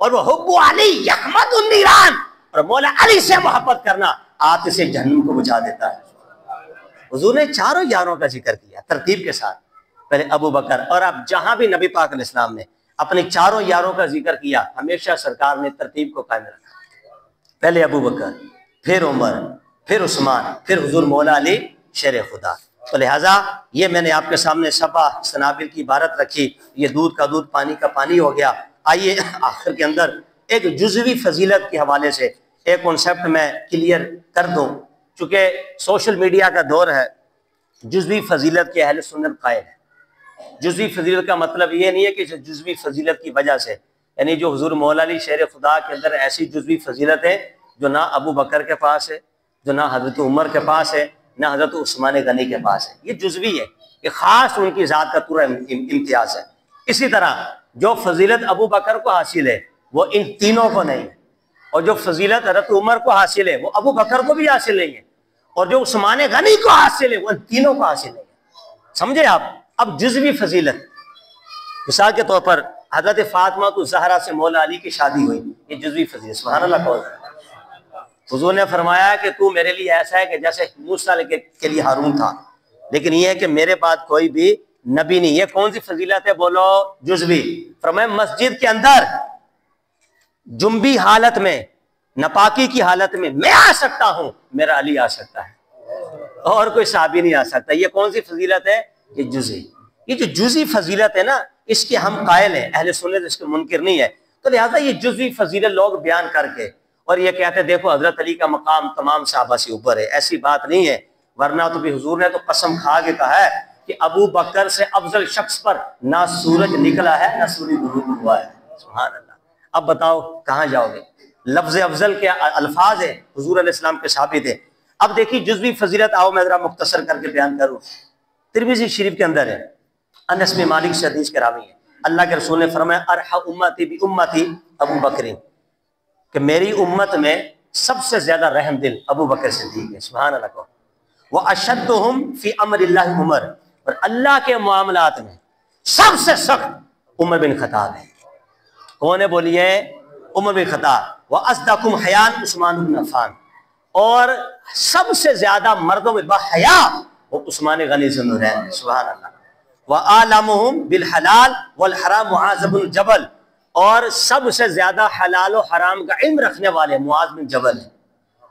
اور وہ حب علی یحمد النیران، اور مولا علی سے محبت کرنا آتش سے جہنم کو بجھا دیتا ہے۔ حضور نے چاروں یاروں کا ذکر کیا ترتیب کے ساتھ، پہلے ابو بکر، اور اب جہاں بھی نبی پاک علیہ السلام نے اپنے چاروں یاروں کا ذکر کیا ہمیشہ سرکار نے ترتیب کو قائم رکھا، پہلے ابو بکر، پھر عمر، پھر عثمان، پھر حضور مولا علی شیر خدا۔ تو لہٰذا یہ میں نے آپ کے سامنے سبا سنابل کی عبارت رکھی، یہ دودھ کا دودھ پانی کا پانی ہو گیا۔ آئیے آخر کے اندر ایک جزوی فضیلت کے حوالے سے ایک کنسیپٹ میں کلیئر کر دوں، چونکہ سوشل میڈیا کا دور ہے، جزوی فضیلت کے اہل سنت قائل ہے۔ جزوی فضیلت کا مطلب یہ نہیں ہے کہ جزوی فضیلت کی وجہ سے، یعنی جو حضور مولا علی شیر خدا کے اندر ایسی جزوی فضیلت ہے جو نہ ابو بکر کے پاس ہے، جو نہ حضرت عمر کے پاس ہے، نہ حضرت عثمان غنی کے پاس ہے، یہ جزوی ہے، یہ خاص ان کی ذات کا پورا امتیاز ہے۔ اسی طرح جو فضیلت ابو بکر کو حاصل ہے وہ ان تینوں کو نہیں ہے، اور جو فضیلت حضرت عمر کو حاصل ہے وہ ابو بکر کو بھی حاصل نہیں ہے، اور جو عثمان غنی کو حاصل ہے وہ ان تینوں کو حاصل نہیں ہے۔ سمجھے آپ؟ اب جزوی فضیلت، مثال کے طور پر حضرت فاطمہ الزہرا سے مولا علی کی شادی ہوئی، یہ جزوی فضیلت، سبحان اللہ کہو۔ حضور نے فرمایا کہ تو میرے لیے ایسا ہے کہ جیسے موسیٰ کے لیے ہارون تھا، لیکن یہ ہے کہ میرے بعد کوئی بھی نبی نہیں۔ یہ کون سی فضیلت ہے؟ بولو جزوی۔ فرمایا مسجد کے اندر جنبی حالت میں، نپاکی کی حالت میں میں آ سکتا ہوں، میرا علی آ سکتا ہے، اور کوئی صحابی نہیں آ سکتا۔ یہ کون سی فضیلت ہے؟ یہ جزوی۔ یہ جو جزوی فضیلت ہے نا، اس کے ہم قائل ہیں، اہل سنت اس کے منکر نہیں ہے، تو لہٰذا یہ جزوی فضیلت لوگ بیان کر کے اور یہ کہتے ہیں دیکھو حضرت علی کا مقام تمام صحابہ سے اوپر ہے، ایسی بات نہیں ہے، ورنہ تو بھی حضور نے تو قسم کھا کے کہا ہے کہ ابو بکر سے افضل شخص پر نہ سورج نکلا ہے نہ سورج غروب ہوا ہے، سبحان اللہ۔ اب بتاؤ کہاں جاؤ گے؟ لفظ افضل کے الفاظ ہیں، حضور علیہ السلام کے ثابت ہے۔ اب دیکھیے جزوی فضیلت، آؤ میں ذرا مختصر کر کے بیان کروں۔ ترمذی شریف کے اندر ہے، انس بن مالک سے حدیث کے راوی ہے، اللہ کے رسول نے فرمایا ارحم امتی بی امتی ابو بکر، کہ میری امت میں سب سے زیادہ رحم دل ابو بکر صدیق ہے، سبحان اللہ کو۔ واشدہم فی امر اللہ عمر، اور اللہ کے معاملات میں سب سے سخت عمر بن خطاب ہے۔ کون ہے بولیے؟ عمر بن خطاب۔ واصدقکم حیاء عثمان بن عفان، اور سب سے زیادہ مردوں میں باحیا وہ عثمان غنی ذو النورین، سبحان اللہ۔ وَأَعْلَمُهُمْ بِالْحَلَالِ وَالْحَرَامِ مُعَاذ بن جبل، اور سب سے زیادہ حلال و حرام کا علم رکھنے والے معاذ بن جبل ہیں۔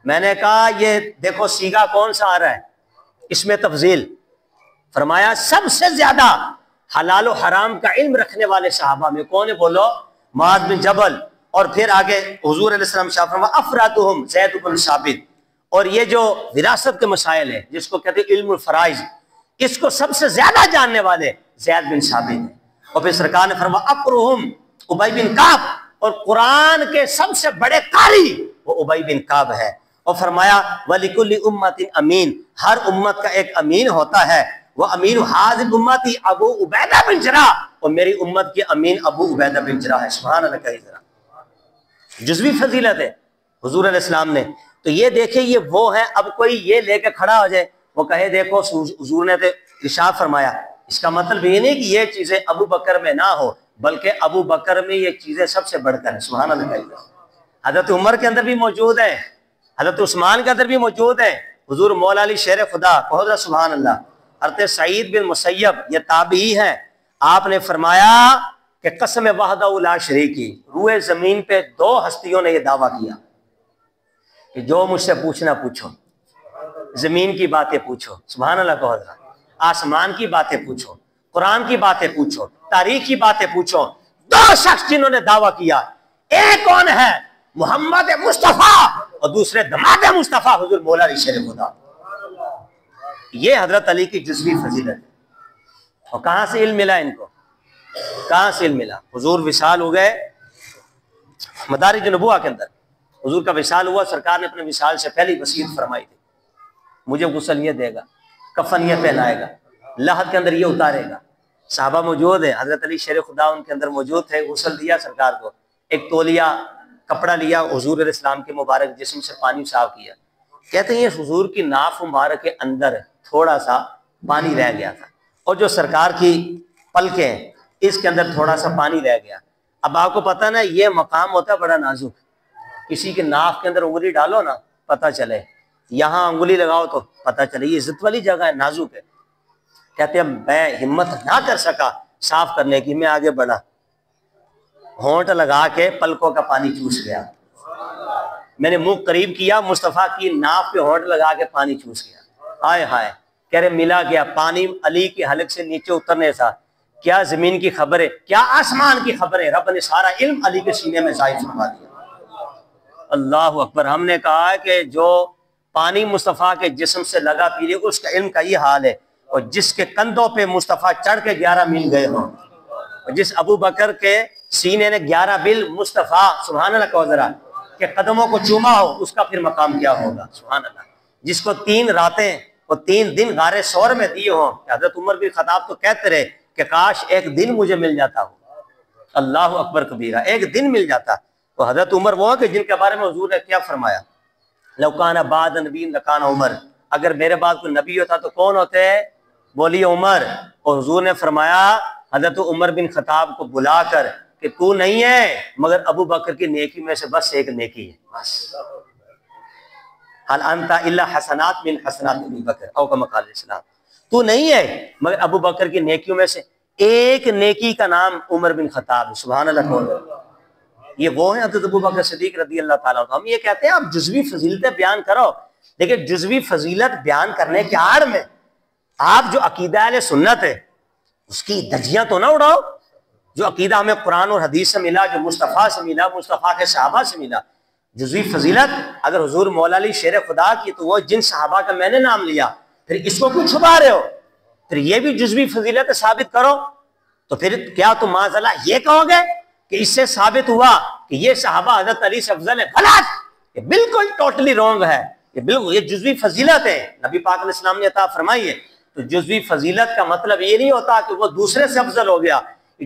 میں نے کہا یہ دیکھو سیگا کون سا آ رہا ہے اس میں تفضیل، فرمایا سب سے زیادہ حلال و حرام کا علم رکھنے والے صحابہ میں کون ہے؟ بولو معاذ بن جبل۔ اور پھر آگے حضور علیہ السلام شاہ فرمایا افرادہم زید بن ثابت، اور یہ جو وراثت کے مسائل ہیں جس کو کہتے ہیں علم الفرائض، اس کو سب سے زیادہ جاننے والے زید بن ثابت ہیں۔ اور پھر سرکار نے فرمایا اقرہم ابی بن کعب، اور قرآن کے سب سے بڑے قاری وہ ابی بن کعب ہے۔ اور فرمایا وَلِكُلِّ أُمَّةٍ امین، ہر امت کا ایک امین ہوتا ہے، وہ امین حاضر امتی ابو عبیدہ بن جراح، اور میری امت کے امین ابو عبیدہ بن جراح ہے، سبحان اللہ کہیے ذرا۔ جزوی فضیلت ہے حضور علیہ السلام نے۔ تو یہ دیکھیں یہ وہ ہیں، اب کوئی یہ لے کے کھڑا ہو جائے وہ کہے دیکھو حضور نے تو ارشاد فرمایا، اس کا مطلب یہ نہیں کہ یہ چیزیں ابو بکر میں نہ ہو، بلکہ ابو بکر میں یہ چیزیں سب سے بڑھ کر ہیں، سبحان اللہ۔ حضرت عمر کے اندر بھی موجود ہیں، حضرت عثمان کے اندر بھی موجود ہیں، حضور مولا علی شیر خدا کہو سبحان اللہ۔ حضرت سعید بن مسیب یہ تابعی ہیں، آپ نے فرمایا کہ قسم وحدہ لا شریکی، روئے زمین پہ دو ہستیوں نے یہ دعویٰ کیا کہ جو مجھ سے پوچھنا پوچھو، زمین کی باتیں پوچھو، سبحان اللہ کہو ذرا، آسمان کی باتیں پوچھو، قرآن کی باتیں پوچھو، تاریخ کی باتیں پوچھو۔ دو شخص جنہوں نے دعویٰ کیا، ایک کون ہے؟ محمد مصطفیٰ، اور دوسرے دماد مصطفیٰ حضور مولا علی شیر خدا۔ یہ حضرت علی کی جزوی فضیلت ہے۔ اور کہاں سے علم ملا ان کو؟ کہاں سے علم ملا؟ حضور وصال ہو گئے مدارج نبوہ کے اندر، حضور کا وصال ہوا، سرکار نے اپنے وصال سے پہلی وصیت فرمائی تھی، مجھے غسل یہ دے گا، کفن یہ پہنائے گا، لحد کے اندر یہ اتارے گا، صحابہ موجود ہیں، حضرت علی شیر خدا ان کے اندر موجود تھے، غسل دیا سرکار کو، ایک تولیہ کپڑا لیا، حضور علیہ السلام کے مبارک جسم سے پانی صاف کیا، کہتے ہیں حضور کی ناف مبارک کے اندر تھوڑا سا پانی رہ گیا تھا، اور جو سرکار کی پلکیں ہیں اس کے اندر تھوڑا سا پانی رہ گیا۔ اب آپ کو پتہ نا یہ مقام ہوتا ہے بڑا نازک، کسی کے ناف کے اندر انگلی ڈالو نا پتہ چلے، یہاں انگلی لگاؤ تو پتہ چلے، یہ عزت والی جگہ ہے، نازک ہے۔ کہتے ہیں میں ہمت نہ کر سکا صاف کرنے کی، میں آگے بڑھا، ہونٹ لگا کے پلکوں کا پانی چوس گیا، میں نے منہ قریب کیا، مصطفیٰ کی ناف پہ ہونٹ لگا کے پانی چوس گیا، ہائے ہائے، کہہ رہے ملا گیا پانی علی کے حلق سے نیچے اترنے سا، کیا زمین کی خبر ہے، کیا آسمان کی خبر ہے، رب نے سارا علم علی کے سینے میں ظاہر فرما دیا۔ اللہ اکبر۔ ہم نے کہا کہ جو پانی مصطفیٰ کے جسم سے لگا پیلے اس کا علم کا یہ حال ہے، اور جس کے کندھوں پہ مصطفیٰ چڑھ کے 11 میل گئے ہوں، اور جس ابو بکر کے سینے نے 11 میل مصطفیٰ سبحان اللہ کا ذرا کہ قدموں کو چوما ہو، اس کا پھر مقام کیا ہوگا، سبحان اللہ۔ جس کو 3 راتیں اور 3 دن غار ثور میں دیے ہوں، حضرت عمر بن خطاب تو کہتے رہے کہ کاش ایک دن مجھے مل جاتا ہو، اللہ اکبر کبیرہ، ایک دن مل جاتا۔ تو حضرت عمر وہ کہ جن کے بارے میں حضور نے کیا فرمایا، لو کان بعد نبی لکان عمر، اگر میرے بعد کوئی نبی ہوتا تو کون ہوتے؟ بولی عمر۔ اور حضور نے فرمایا حضرت عمر بن خطاب کو بلا کر کہ تو نہیں ہے مگر ابو بکر کی نیکی میں سے بس ایک نیکی ہے، بس حل انت الا حسنات من حسنات ابی بکر او کما قال الاسلام، تو نہیں ہے مگر ابو بکر کی نیکیوں میں سے ایک نیکی کا نام عمر بن خطاب، سبحان اللہ۔ یہ وہ ہیں حضرت ابو بکر صدیق رضی اللہ تعالیٰ عنہ۔ ہم یہ کہتے ہیں آپ جزوی فضیلتیں بیان کرو، لیکن جزوی فضیلت بیان کرنے کے آڑ میں آپ جو عقیدہ اہل سنت ہے اس کی دھجیاں تو نہ اڑاؤ، جو عقیدہ ہمیں قرآن اور حدیث سے ملا، جو مصطفیٰ سے ملا، مصطفیٰ کے صحابہ سے ملا۔ جزوی فضیلت اگر حضور مولا علی شیر خدا کی تو وہ جن صحابہ کا میں نے نام لیا، پھر اس کو کیوں چھپا رہے ہو؟ پھر یہ بھی جزوی فضیلت ثابت کرو، تو پھر کیا تم معاذاللہ یہ کہو گے کہ اس سے ثابت ہوا کہ یہ صحابہ حضرت علی سے افضل ہے؟ غلط، یہ بالکل ٹوٹلی رونگ ہے، یہ بالکل یہ جزوی فضیلت ہے، نبی پاک علیہ السلام نے عطا فرمائی ہے۔ تو جزوی فضیلت کا مطلب یہ نہیں ہوتا کہ وہ دوسرے سے افضل ہو گیا،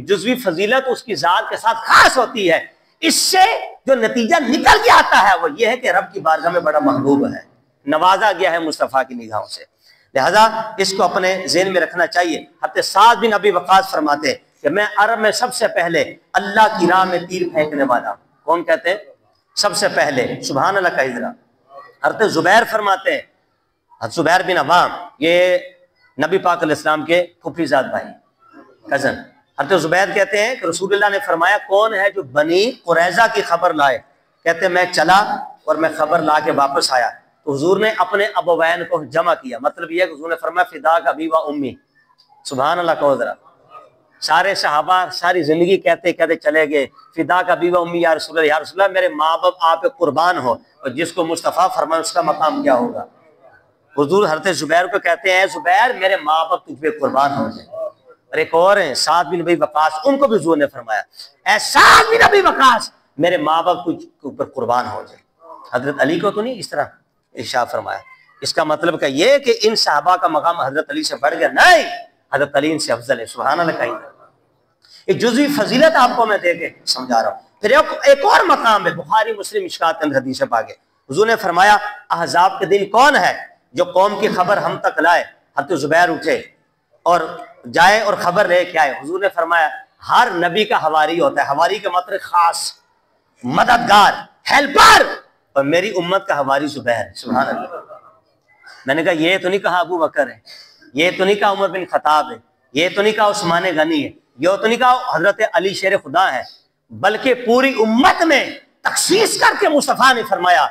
جزوی فضیلت اس کی ذات کے ساتھ خاص ہوتی ہے۔ اس سے جو نتیجہ نکل کے آتا ہے وہ یہ ہے کہ رب کی بارگاہ میں بڑا محبوب ہے، نوازا گیا ہے مصطفیٰ کی نگاہوں سے، لہذا اس کو اپنے ذہن میں رکھنا چاہیے۔ حضرت سعد بن ابی وقاص فرماتے ہیں کہ میں عرب میں سب سے پہلے اللہ کی راہ میں تیر پھینکنے والا ہوں۔ کون کہتے ہیں؟ سب سے پہلے، سبحان اللہ کا اجرا۔ حضرت زبیر فرماتے ہیں، حضرت زبیر بن عوام یہ نبی پاک علیہ السلام کے پھوپھی زاد بھائی، کزن۔ حضرت زبیر کہتے ہیں کہ رسول اللہ نے فرمایا کون ہے جو بنی قریظہ کی خبر لائے؟ کہتے ہیں میں چلا اور میں خبر لا کے واپس آیا، تو حضور نے اپنے ابوین کو جمع کیا، مطلب یہ کہ حضور نے فرمایا فدا کا ابی و امی، سبحان اللہ کا ذرا۔ سارے صحابہ ساری زندگی کہتے کہتے چلے گئے فدا کا ابی و امی یا رسول اللہ، یا رسول اللہ میرے ماں باپ آپ پہ قربان ہو، اور جس کو مصطفیٰ فرمائے اس کا مقام کیا ہوگا؟ حضور حضرت زبیر کو کہتے ہیں زبیر میرے ماں باپ تجھ پہ قربان ہو جائے۔ اور ایک اور ہیں سعد بن ابی وقاص، ان کو بھی حضور نے فرمایا اے سعد بن ابی وقاص میرے ماں باپ تجھ کے اوپر قربان ہو جائے۔ حضرت علی کو تو نہیں اس طرح ارشاد فرمایا۔ اس کا مطلب کہ یہ کہ ان صحابہ کا مقام حضرت علی سے بڑھ گیا، نہیں، حضرت علی ان سے افضل ہے، سبحان اللہ کا۔ ایک جزوی فضیلت آپ کو میں دے کے سمجھا رہا ہوں۔ پھر ایک اور مقام ہے بخاری مسلم مشکات کے اندر حدیث پاک ہے، حضور نے فرمایا احزاب کے دن کون ہے جو قوم کی خبر ہم تک لائے؟ حضرت زبیر اٹھے اور جائے اور خبر لے کے آئے۔ حضور نے فرمایا ہر نبی کا حواری ہوتا ہے، حواری کا مطلب خاص مددگار، ہیلپر، اور میری امت کا حواری زبیر ہے، سبحان اللہ۔ میں نے کہا یہ تو نہیں کہا ابو بکر ہے، یہ تو نہیں کہا عمر بن خطاب ہے، یہ تو نہیں کہا عثمان غنی ہے، یہ تو نہیں کہا حضرت علی شیر خدا ہے، بلکہ پوری امت میں تخصیص کر کے مصطفیٰ نے فرمایا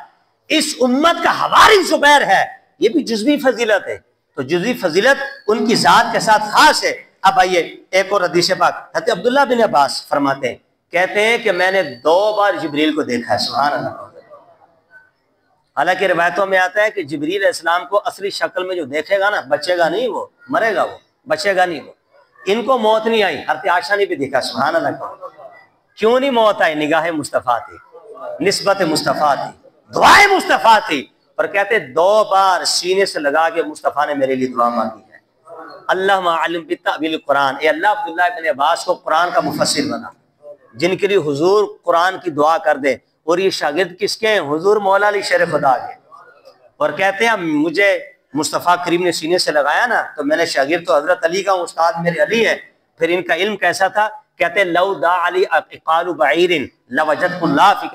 اس امت کا حواری زبیر ہے۔ یہ بھی جزوی فضیلت ہے، تو جزوی فضیلت ان کی ذات کے ساتھ خاص ہے۔ اب آئیے ایک اور حدیث پاک، حضرت عبداللہ بن عباس فرماتے ہیں، کہتے ہیں کہ میں نے 2 بار جبریل کو دیکھا ہے، سبحان اللہ۔ حالانکہ روایتوں میں آتا ہے کہ جبریل علیہ السلام کو اصلی شکل میں جو دیکھے گا نا بچے گا نہیں، وہ مرے گا، وہ بچے گا نہیں، وہ ان کو موت نہیں آئی۔ حضرت عائشہ نے بھی دیکھا، سبحان اللہ۔ کیوں نہیں موت آئی؟ نگاہ مصطفیٰ تھی، نسبت مصطفیٰ تھی، دعائیں مصطفیٰ تھی، اور کہتے 2 بار سینے سے لگا کے مصطفیٰ نے میرے لیے دعا مانگی ہے۔ اللہم علم بالتأویل قرآن، اے اللہ عبداللہ ابن عباس کو قرآن کا مفسر بنا، جن کے لیے حضور قرآن کی دعا کر دیں۔ اور یہ شاگرد کس کے ہیں؟ حضور مولا علی شیر خدا کے۔ اور کہتے ہیں مجھے مصطفیٰ کریم نے سینے سے لگایا نا تو میں نے شاگرد تو حضرت علی کا، استاد میرے علی ہے۔ پھر ان کا علم کیسا تھا؟ کہتے ہیں لو دا علی اقال بعیر لوجدت اللہ فی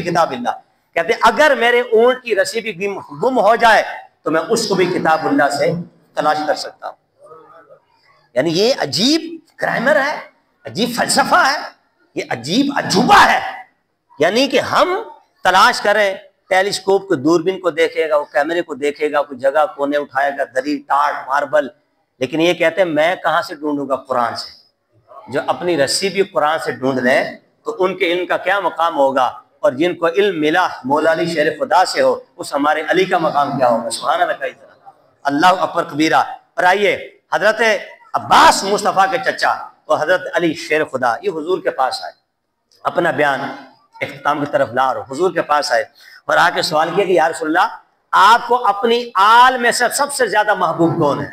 کتاب اللہ، کہتے ہیں اگر میرے اونٹ کی رسی بھی گم ہو جائے تو میں اس کو بھی کتاب اللہ سے تلاش کر سکتا ہوں۔ یعنی یہ عجیب گرامر ہے، عجیب فلسفہ ہے، یہ عجیب عجوبہ ہے۔ یعنی کہ ہم تلاش کریں، ٹیلیسکوپ کو، دوربین کو دیکھے گا، وہ کیمرے کو دیکھے گا، کوئی جگہ کونے اٹھائے گا، دری ٹاٹ ماربل، لیکن یہ کہتے ہیں میں کہاں سے ڈھونڈوں گا؟ قرآن سے۔ جو اپنی رسی بھی قرآن سے ڈھونڈ لیں تو ان کے علم کا کیا مقام ہوگا، اور جن کو علم ملا مولا علی شیر خدا سے ہو، اس ہمارے علی کا مقام کیا ہوگا؟ سبحان اللہ، اللہ اکبر کبیرہ۔ اور آئیے حضرت عباس مصطفیٰ کے چچا اور حضرت علی شیر خدا یہ حضور کے پاس آئے، اپنا بیان اختتام کی طرف لا رہے، حضور کے پاس آئے اور آ کے سوال کیا کہ یا رسول اللہ آپ کو اپنی آل میں سے سب سے زیادہ محبوب کون ہے؟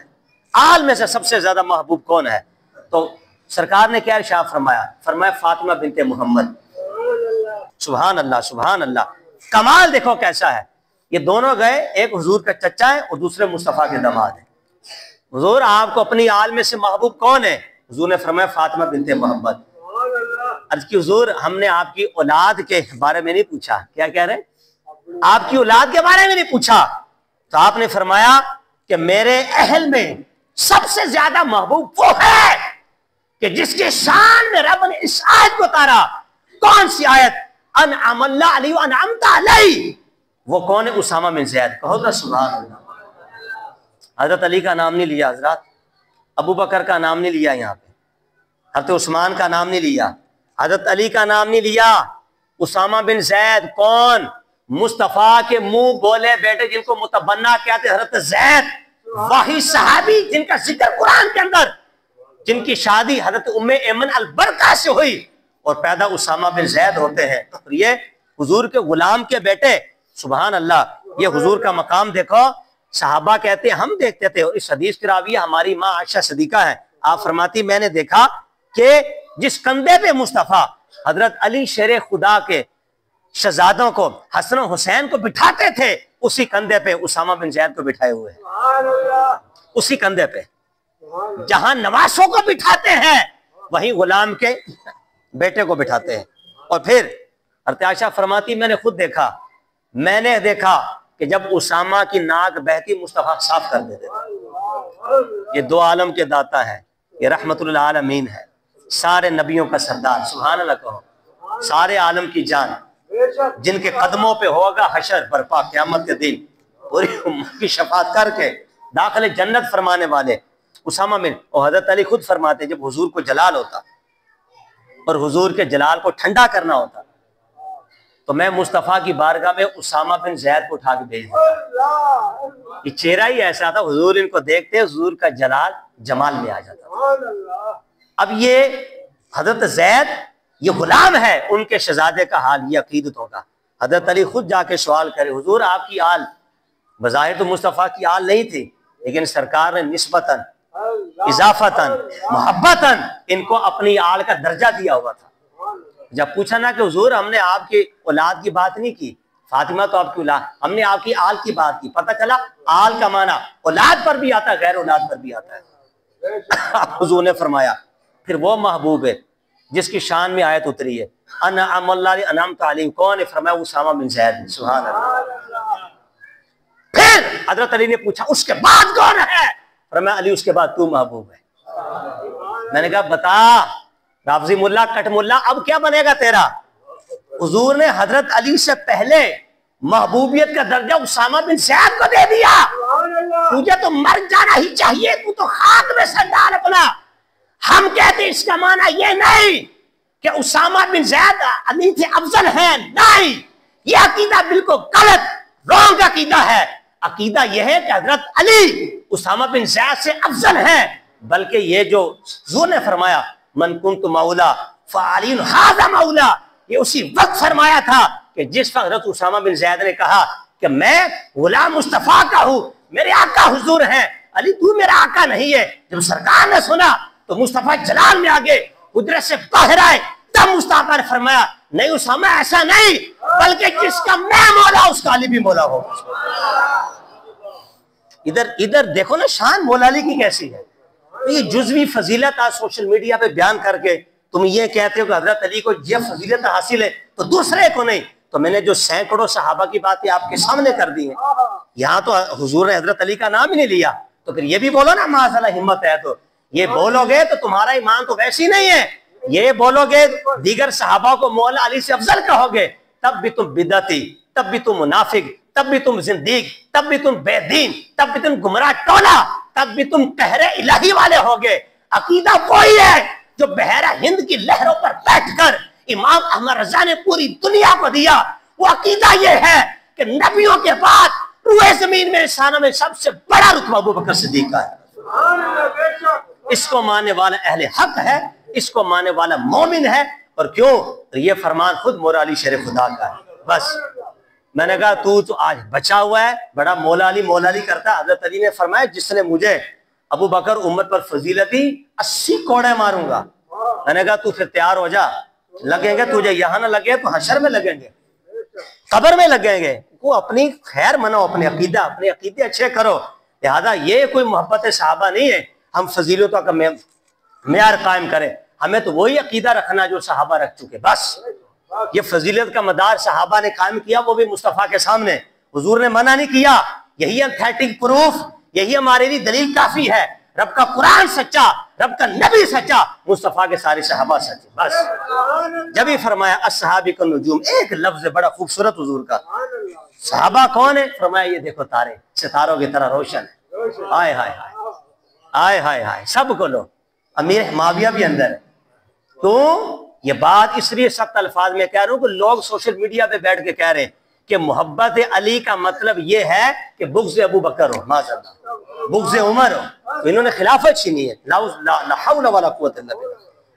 آل میں سے سب سے زیادہ محبوب کون ہے؟ تو سرکار نے کیا ارشاد فرمایا؟ فرمایا فاطمہ بنت محمد۔ سبحان اللہ، سبحان اللہ، کمال دیکھو کیسا ہے۔ یہ دونوں گئے، ایک حضور کا چچا ہے اور دوسرے مصطفیٰ کے داماد ہیں۔ حضور آپ کو اپنی آل میں سے محبوب کون ہے؟ حضور نے فرمایا فاطمہ بنت محمد۔ عرض کی حضور ہم نے آپ کی اولاد کے بارے میں نہیں پوچھا، کیا کہہ رہے ہیں؟ آپ کی اولاد کے بارے میں نہیں پوچھا، تو آپ نے فرمایا کہ میرے اہل میں سب سے زیادہ محبوب وہ ہے کہ جس کے شان میں رب نے اس آیت کو اتارا۔ کون سی آیت؟ انعم اللہ علیہ وانعمت علیہ، وہ کون ہے؟ اسامہ بن زید۔ کہو ذرا سبحان اللہ۔ حضرت علی کا نام نہیں لیا حضرات، ابو بکر کا نام نہیں لیا، یہاں پہ حضرت عثمان کا نام نہیں لیا، حضرت علی کا نام نہیں لیا، اسامہ بن زید کون؟ مصطفیٰ کے منہ بولے بیٹے جن کو متبنہ کہتے حضرت زید، وہی صحابی جن کا ذکر قرآن کے اندر، جن کی شادی حضرت ام ایمن البرکہ سے ہوئی اور پیدا اسامہ بن زید ہوتے ہیں۔ اور یہ حضور کے غلام کے بیٹے، سبحان اللہ، یہ حضور کا مقام دیکھو۔ صحابہ کہتے ہیں ہم دیکھتے تھے، اور اس حدیث کی راویہ ہماری ماں عائشہ صدیقہ ہے، آپ فرماتی میں نے دیکھا کہ جس کندھے پہ مصطفیٰ حضرت علی شیر خدا کے شہزادوں کو، حسن و حسین کو بٹھاتے تھے، اسی کندھے پہ اسامہ بن زید کو بٹھائے ہوئے ہیں۔ اسی کندھے پہ جہاں نواسوں کو بٹھاتے ہیں وہیں غلام کے بیٹے کو بٹھاتے ہیں۔ اور پھر حضرت عائشہ فرماتی میں نے خود دیکھا، میں نے دیکھا کہ جب اسامہ کی ناک بہتی مصطفیٰ صاف کر دیتے تھے۔ یہ دو عالم کے داتا ہے، یہ رحمت للعالمین ہے، سارے نبیوں کا سردار، سبحان اللہ کہو، سارے عالم کی جان، جن کے قدموں پہ ہوگا حشر برپا قیامت کے دن، پوری امت کی شفاعت کر کے داخل جنت فرمانے والے اسامہ بن۔ اور حضرت علی خود فرماتے جب حضور کو جلال ہوتا اور حضور کے جلال کو ٹھنڈا کرنا ہوتا تو میں مصطفیٰ کی بارگاہ میں اسامہ بن زید کو اٹھا کے بھیج دیتا۔ یہ چہرہ ہی ایسا تھا، حضور ان کو دیکھتے حضور کا جلال جمال میں آ جاتا۔ اب یہ حضرت زید یہ غلام ہے، ان کے شہزادے کا حال یہ عقیدتوں کا۔ حضرت علی خود جا کے سوال کرے حضور آپ کی آل بظاہر تو مصطفیٰ کی آل نہیں تھی، لیکن سرکار نے نسبتاً، اضافتاً، محبتاً ان کو اپنی آل کا درجہ دیا ہوا تھا۔ جب پوچھا نا کہ حضور ہم نے آپ کی اولاد کی بات نہیں کی، فاطمہ تو آپ کی اولاد، ہم نے آپ کی آل کی بات کی، پتہ چلا آل کا معنی اولاد پر بھی آتا ہے، غیر اولاد پر بھی آتا ہے۔ حضور نے فرمایا پھر وہ محبوب ہے جس کی شان میں آیت اتری ہے انعم اللہ انعمت علیہ، کون ہے؟ فرمایا اسامہ بن زید۔ سبحان اللہ۔ پھر حضرت علی نے پوچھا اس کے بعد کون ہے؟ فرمایا علی اس کے بعد تو محبوب ہے۔ میں نے کہا بتا رافضی ملا کٹ ملا اب کیا بنے گا تیرا؟ حضور نے حضرت علی سے پہلے محبوبیت کا درجہ اسامہ بن زید کو دے دیا۔ تجھے تو مر جانا ہی چاہیے، تو تو خاک میں سر ڈال اپنا۔ ہم کہتے اس کا معنی یہ نہیں کہ اسامہ بن زید علی سے افضل ہیں، نہیں، یہ عقیدہ بالکل غلط، رونگ عقیدہ ہے۔ عقیدہ یہ ہے کہ حضرت علی اسامہ بن زید سے افضل ہیں، بلکہ یہ جو حضور نے فرمایا من کنت مولا فعلی ھذا مولا، یہ اسی وقت فرمایا تھا کہ جس وقت حضرت اسامہ بن زید نے کہا کہ میں غلام مصطفیٰ کا ہوں، میرے آقا حضور ہیں، علی تو میرا آقا نہیں ہے. جب سرکار نے سنا تو مصطفیٰ جلال میں آگے قدرت سے باہر آئے. تب مصطفیٰ نے فرمایا نہیں اسامہ ایسا نہیں، بلکہ جس کا میں مولا اس کا علی بھی مولا ہوگا. ادھر دیکھو نا شان مولا علی کی کیسی ہے. یہ جزوی فضیلت آج سوشل میڈیا پہ بیان کر کے تم یہ کہتے ہو کہ حضرت علی کو یہ فضیلت حاصل ہے تو دوسرے کو نہیں. تو میں نے جو سینکڑوں صحابہ کی باتیں آپ کے سامنے کر دی ہیں، یہاں تو حضور نے حضرت علی کا نام ہی نہیں لیا. تو پھر یہ بھی بولو نا معاذ اللہ ہمت ہے تو یہ بولو گے تو تمہارا ایمان تو ویسی نہیں ہے. یہ بولو گے دیگر صحابہ کو مولا علی سے افضل کہو گے، تب بھی تم بدعتی، تب بھی تم منافق، تب بھی تم زندیق، تب بھی تم بے دین، تب بھی تم گمراہ ٹولا، تب بھی تم قہر الہی والے ہوگے. عقیدہ وہی ہے جو بحیرہ ہند کی لہروں پر بیٹھ کر امام احمد رضا نے پوری دنیا کو دیا. وہ عقیدہ یہ ہے کہ نبیوں کے بعد روئے زمین میں انسانوں میں سب سے بڑا رتبہ ابو بکر صدیق کا ہے. اس کو ماننے والا اہل حق ہے، اس کو ماننے والا مومن ہے. اور کیوں؟ یہ فرمان خود مولا علی شیر خدا کا ہے. بس میں نے کہا تو آج بچا ہوا ہے، بڑا مولا علی کرتا. حضرت علی نے فرمایا جس نے مجھے ابو بکر امت پر فضیلت دی 80 کوڑے ماروں گا. میں نے کہا تو پھر تیار ہو جا، لگیں گے تجھے یہاں نہ لگے تو حشر میں لگیں گے، قبر میں لگیں گے. وہ اپنی خیر منو، اپنے عقیدے اچھے کرو. لہذا یہ کوئی محبت صحابہ نہیں ہے ہم فضیلتوں کا معیار قائم کریں. ہمیں تو وہی عقیدہ رکھنا جو صحابہ رکھ چکے. بس یہ فضیلت کا مدار صحابہ نے قائم کیا، وہ بھی مصطفیٰ کے سامنے. حضور نے منع نہیں کیا. یہی انتھیٹک پروف، یہی ہمارے لیے دلیل کافی ہے. رب کا قرآن سچا، رب کا نبی سچا، مصطفیٰ کے سارے صحابہ سچے. بس جب ہی فرمایا الصحابہ النجوم، ایک لفظ بڑا خوبصورت حضور کا. صحابہ کون ہے؟ فرمایا یہ دیکھو تارے ستاروں کی طرح روشن ہے. آئے ہائے ہائے ہائے ہائے سب کو لو. امیر معاویہ بھی اندر ہے. تو یہ بات اس لیے سخت الفاظ میں کہہ رہا ہوں کہ لوگ سوشل میڈیا پہ بیٹھ کے کہہ رہے ہیں کہ محبت علی کا مطلب یہ ہے کہ بغض ابو بکر ہو، معاذ اللہ بغض عمر ہو. تو انہوں نے خلافت چھینی ہے. لا حول ولا قوت الا باللہ.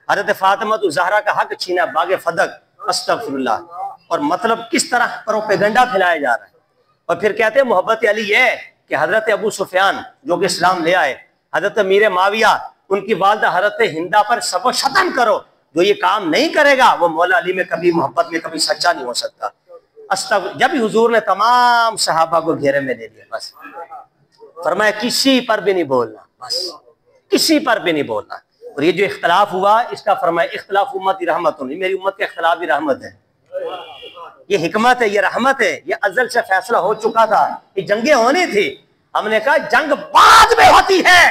حضرت فاطمہ الزہرا کا حق چھینا باغ فدق، استغفر اللہ. اور مطلب کس طرح پروپیگنڈا پھیلایا جا رہا ہے. اور پھر کہتے ہیں محبت علی یہ کہ حضرت ابو سفیان جو کہ اسلام لے آئے، حضرت امیر معاویہ ان کی والدہ حضرت ہندہ پر سب و شتم کرو. جو یہ کام نہیں کرے گا وہ مولا علی میں کبھی محبت میں کبھی سچا نہیں ہو سکتا. جب ہی حضور نے تمام صحابہ کو گھیرے میں لے لیا، بس فرمایا کسی پر بھی نہیں بولنا، بس کسی پر بھی نہیں بولنا. اور یہ جو اختلاف ہوا اس کا فرمایا اختلاف امتی رحمت نہیں، میری امت کے اختلاف بھی رحمت ہے. یہ حکمت ہے، یہ رحمت ہے. یہ ازل سے فیصلہ ہو چکا تھا، یہ جنگیں ہونی تھی. ہم نے کہا جنگ بعد میں ہوتی ہے،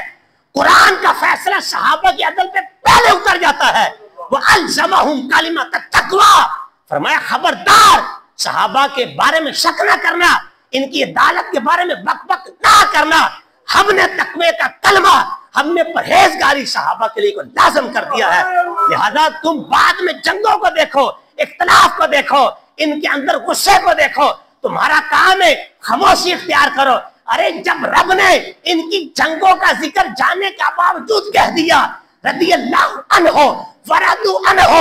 قرآن کا فیصلہ صحابہ کی عدل پہ پہلے اتر جاتا ہے. وَأَلْزَمَهُمْ كَلِمَةَ التَّقْوَىٰ. فرمایا خبردار صحابہ کے بارے میں شک نہ کرنا، ان کی عدالت کے بارے میں بک بک نہ کرنا. ہم نے تقوی کا کلمہ، ہم نے پرہیزگاری صحابہ کے لیے لازم کر دیا ہے. لہذا تم بعد میں جنگوں کو دیکھو، اختلاف کو دیکھو، ان کے اندر غصے کو دیکھو. تمہارا کام ہے خاموشی اختیار کرو. ارے جب رب نے ان کی جنگوں کا ذکر جاننے کا باوجود کہہ دیا رضی اللہ عنہ ورضوا عنہ،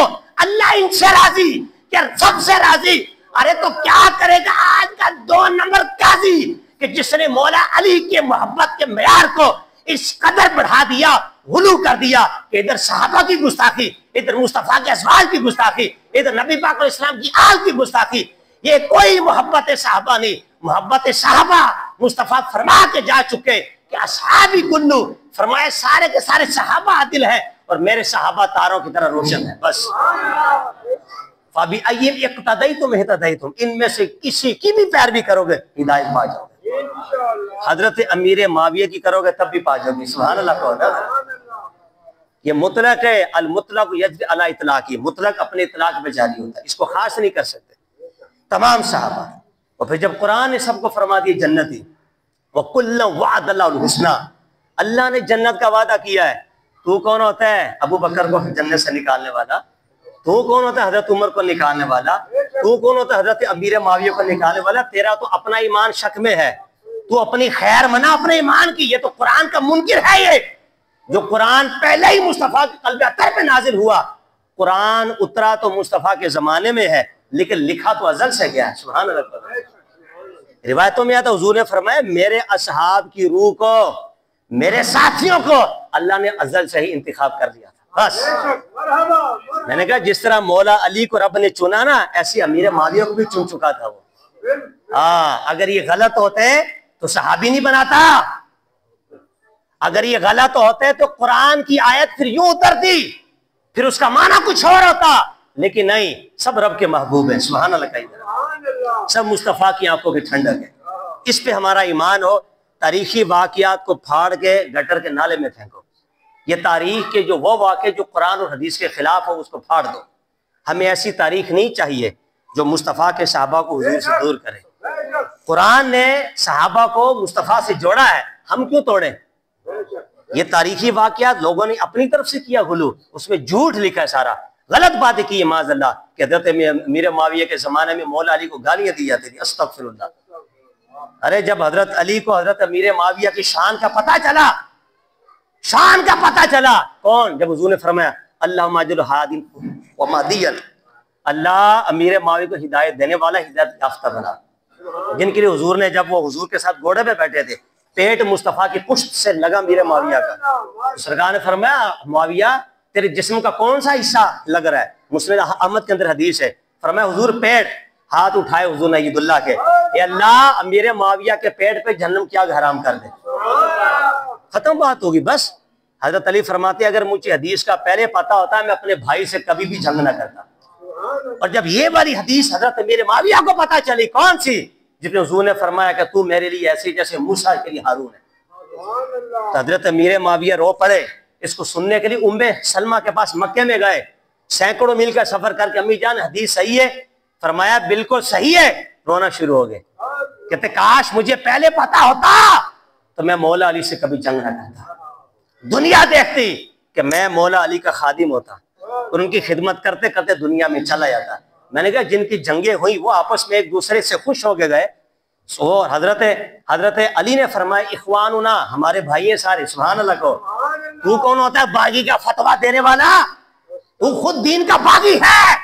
اللہ ان سے راضی کہ سب سے راضی. ارے تو کیا کرے گا آج کا 2 نمبر قاضی کہ جس نے مولا علی کے محبت کے معیار کو اس قدر بڑھا دیا، غلو کر دیا کہ ادھر صحابہ کی گستاخی، ادھر مصطفیٰ کے ازواج کی گستاخی، ادھر نبی پاک علیہ السلام کی آل کی گستاخی. یہ کوئی محبت صحابہ نہیں. محبت صحابہ مصطفیٰ فرما کے جا چکے کہ اصحابی کلو، فرمایا سارے کے سارے صحابہ عادل ہیں اور میرے صحابہ تاروں کی طرح روشن ہیں. بس فَبِأَيِّهِمْ اقْتَدَيْتُمْ اهْتَدَيْتُمْ، ان میں سے کسی کی بھی پیروی کرو گے ہدایت پا جاؤ گے. حضرت امیر معاویہ کی کرو گے تب بھی پا جاؤ گے. سبحان اللہ کہو نا. یہ مطلق ہے، المطلق یجری علی اطلاقی، مطلق اپنے اطلاق پہ جاری ہوتا ہے، اس کو خاص نہیں کر سکتے تمام صحابہ. اور پھر جب قرآن نے سب کو فرما دیا جنتی، وَكُلًّا وَعَدَ اللَّهُ الْحُسْنَىٰ، اللہ نے جنت کا وعدہ کیا ہے. تو کون ہوتا ہے؟ ابو بکر کو جنت سے نکالنے والا. تو کون ہوتا ہے؟ حضرت عمر کو نکالنے والا. تو کون ہوتا ہے؟ حضرت امیر معاویہ کو نکالنے والا. تیرا تو اپنا ایمان شک میں ہے، تو اپنی خیر منا اپنے ایمان کی. یہ تو قرآن کا منکر ہے. یہ جو قرآن پہلے ہی مصطفیٰ کے قلب اطہر پہ نازل ہوا، قرآن اترا تو مصطفیٰ کے زمانے میں ہے لیکن لکھا تو ازل سے گیا ہے. سبحان اللہ. روایتوں میں آتا حضور نے فرمایا میرے اصحاب کی روح کو میرے ساتھیوں کو اللہ نے ازل سے ہی انتخاب کر دیا تھا بس. میں نے کہا جس طرح مولا علی کو رب نے چنا نا، ایسی امیر معاویہ کو بھی چن چکا تھا وہ. اگر یہ غلط ہوتے تو صحابی نہیں بناتا، اگر یہ غلط ہوتے تو قرآن کی آیت پھر یوں اترتی، پھر اس کا معنی کچھ اور ہوتا. لیکن نہیں، سب رب کے محبوب ہیں. سبحان اللہ کہیے، سب مصطفیٰ کی آنکھوں کی ٹھنڈک ہے. اس پہ ہمارا ایمان ہو. تاریخی واقعات کو پھاڑ کے گٹر کے نالے میں پھینکو. یہ تاریخ کے جو وہ واقعے جو قرآن اور حدیث کے خلاف ہو اس کو پھاڑ دو. ہمیں ایسی تاریخ نہیں چاہیے جو مصطفیٰ کے صحابہ کو حضور سے دور کرے. قرآن نے صحابہ کو مصطفیٰ سے جوڑا ہے، ہم کیوں توڑیں؟ یہ تاریخی واقعات لوگوں نے اپنی طرف سے کیا غلو، اس میں جھوٹ لکھا ہے، سارا غلط باتیں کی ہے معاذ اللہ. کہ حضرت امیر معاویہ کے زمانے میں مولا علی کو گالیاں دی جاتی تھی، استغفر اللہ. ارے جب حضرت علی کو حضرت امیر معاویہ کی شان کا پتہ چلا، شان کا پتہ چلا کون؟ جب حضور نے فرمایا اللہم اجعل ہادی و مہدیا، اللہ امیر معاویہ کو ہدایت دینے والا، ہدایت یافتہ بنا. جن کے لیے حضور نے، جب وہ حضور کے ساتھ گھوڑے پہ بیٹھے تھے، پیٹ مصطفیٰ کی پشت سے لگا امیر معاویہ کا. سرکار نے فرمایا معاویہ تیرے جسم کا کون سا حصہ لگ رہا ہے؟ مسند احمد کے اندر حدیث ہے. فرمایا حضور پیٹ. ہاتھ اٹھائے حضور نے عید اللہ کے، اے اللہ امیر معاویہ کے پیٹ پہ جہنم کی آگ حرام کر دے. ختم بات ہوگی بس. حضرت علی فرماتے اگر مجھے حدیث کا پہلے پتا ہوتا ہے میں اپنے بھائی سے کبھی بھی جنگ نہ کرتا. اور جب یہ والی حدیث حضرت امیر معاویہ کو پتا چلی، کون سی؟ جس میں حضور نے فرمایا کہ تو میرے لیے ایسی جیسے موسیٰ کے لیے ہارون ہے. تو حضرت امیر معاویہ رو پڑے. اس کو سننے کے لیے ام سلمہ کے پاس مکے میں گئے، سینکڑوں میل کا سفر کر کے امی جان حدیث صحیح ہے؟ فرمایا بالکل صحیح ہے. رونا شروع ہو گئے، کہتے کاش مجھے پہلے پتا ہوتا تو میں مولا علی سے کبھی جنگ نہ کرتا. دنیا دیکھتی کہ میں مولا علی کا خادم ہوتا اور ان کی خدمت کرتے کرتے دنیا میں چلا جاتا. میں نے کہا جن کی جنگیں ہوئی وہ آپس میں ایک دوسرے سے خوش ہو کے گئے. اور حضرت علی نے فرمایا اخواننا، ہمارے بھائی ہیں سارے. سبحان اللہ کو. تو کون ہوتا ہے باغی کا فتویٰ دینے والا؟ تو خود دین کا باغی ہے.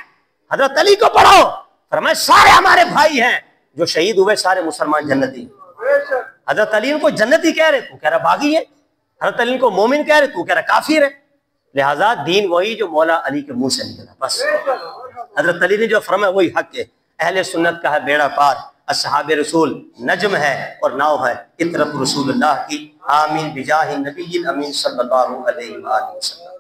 حضرت علی کو پڑھو، فرمایا سارے ہمارے بھائی ہیں، جو شہید ہوئے سارے مسلمان جنتی. حضرت علی ان کو جنتی کہہ رہے، تو کہہ رہا باغی ہے. حضرت علی کو مومن کہہ رہے، تو کہہ رہا کافر ہے. لہذا دین وہی جو مولا علی کے منہ سے نکلا. بس حضرت علی نے جو فرمایا وہی حق ہے. اہل سنت کا ہے بیڑا پار، اصحاب رسول نجم ہے اور ناؤ ہے اطرت رسول اللہ کی. آمین بجاہ نبی الامین صلی اللہ علیہ وآلہ وسلم.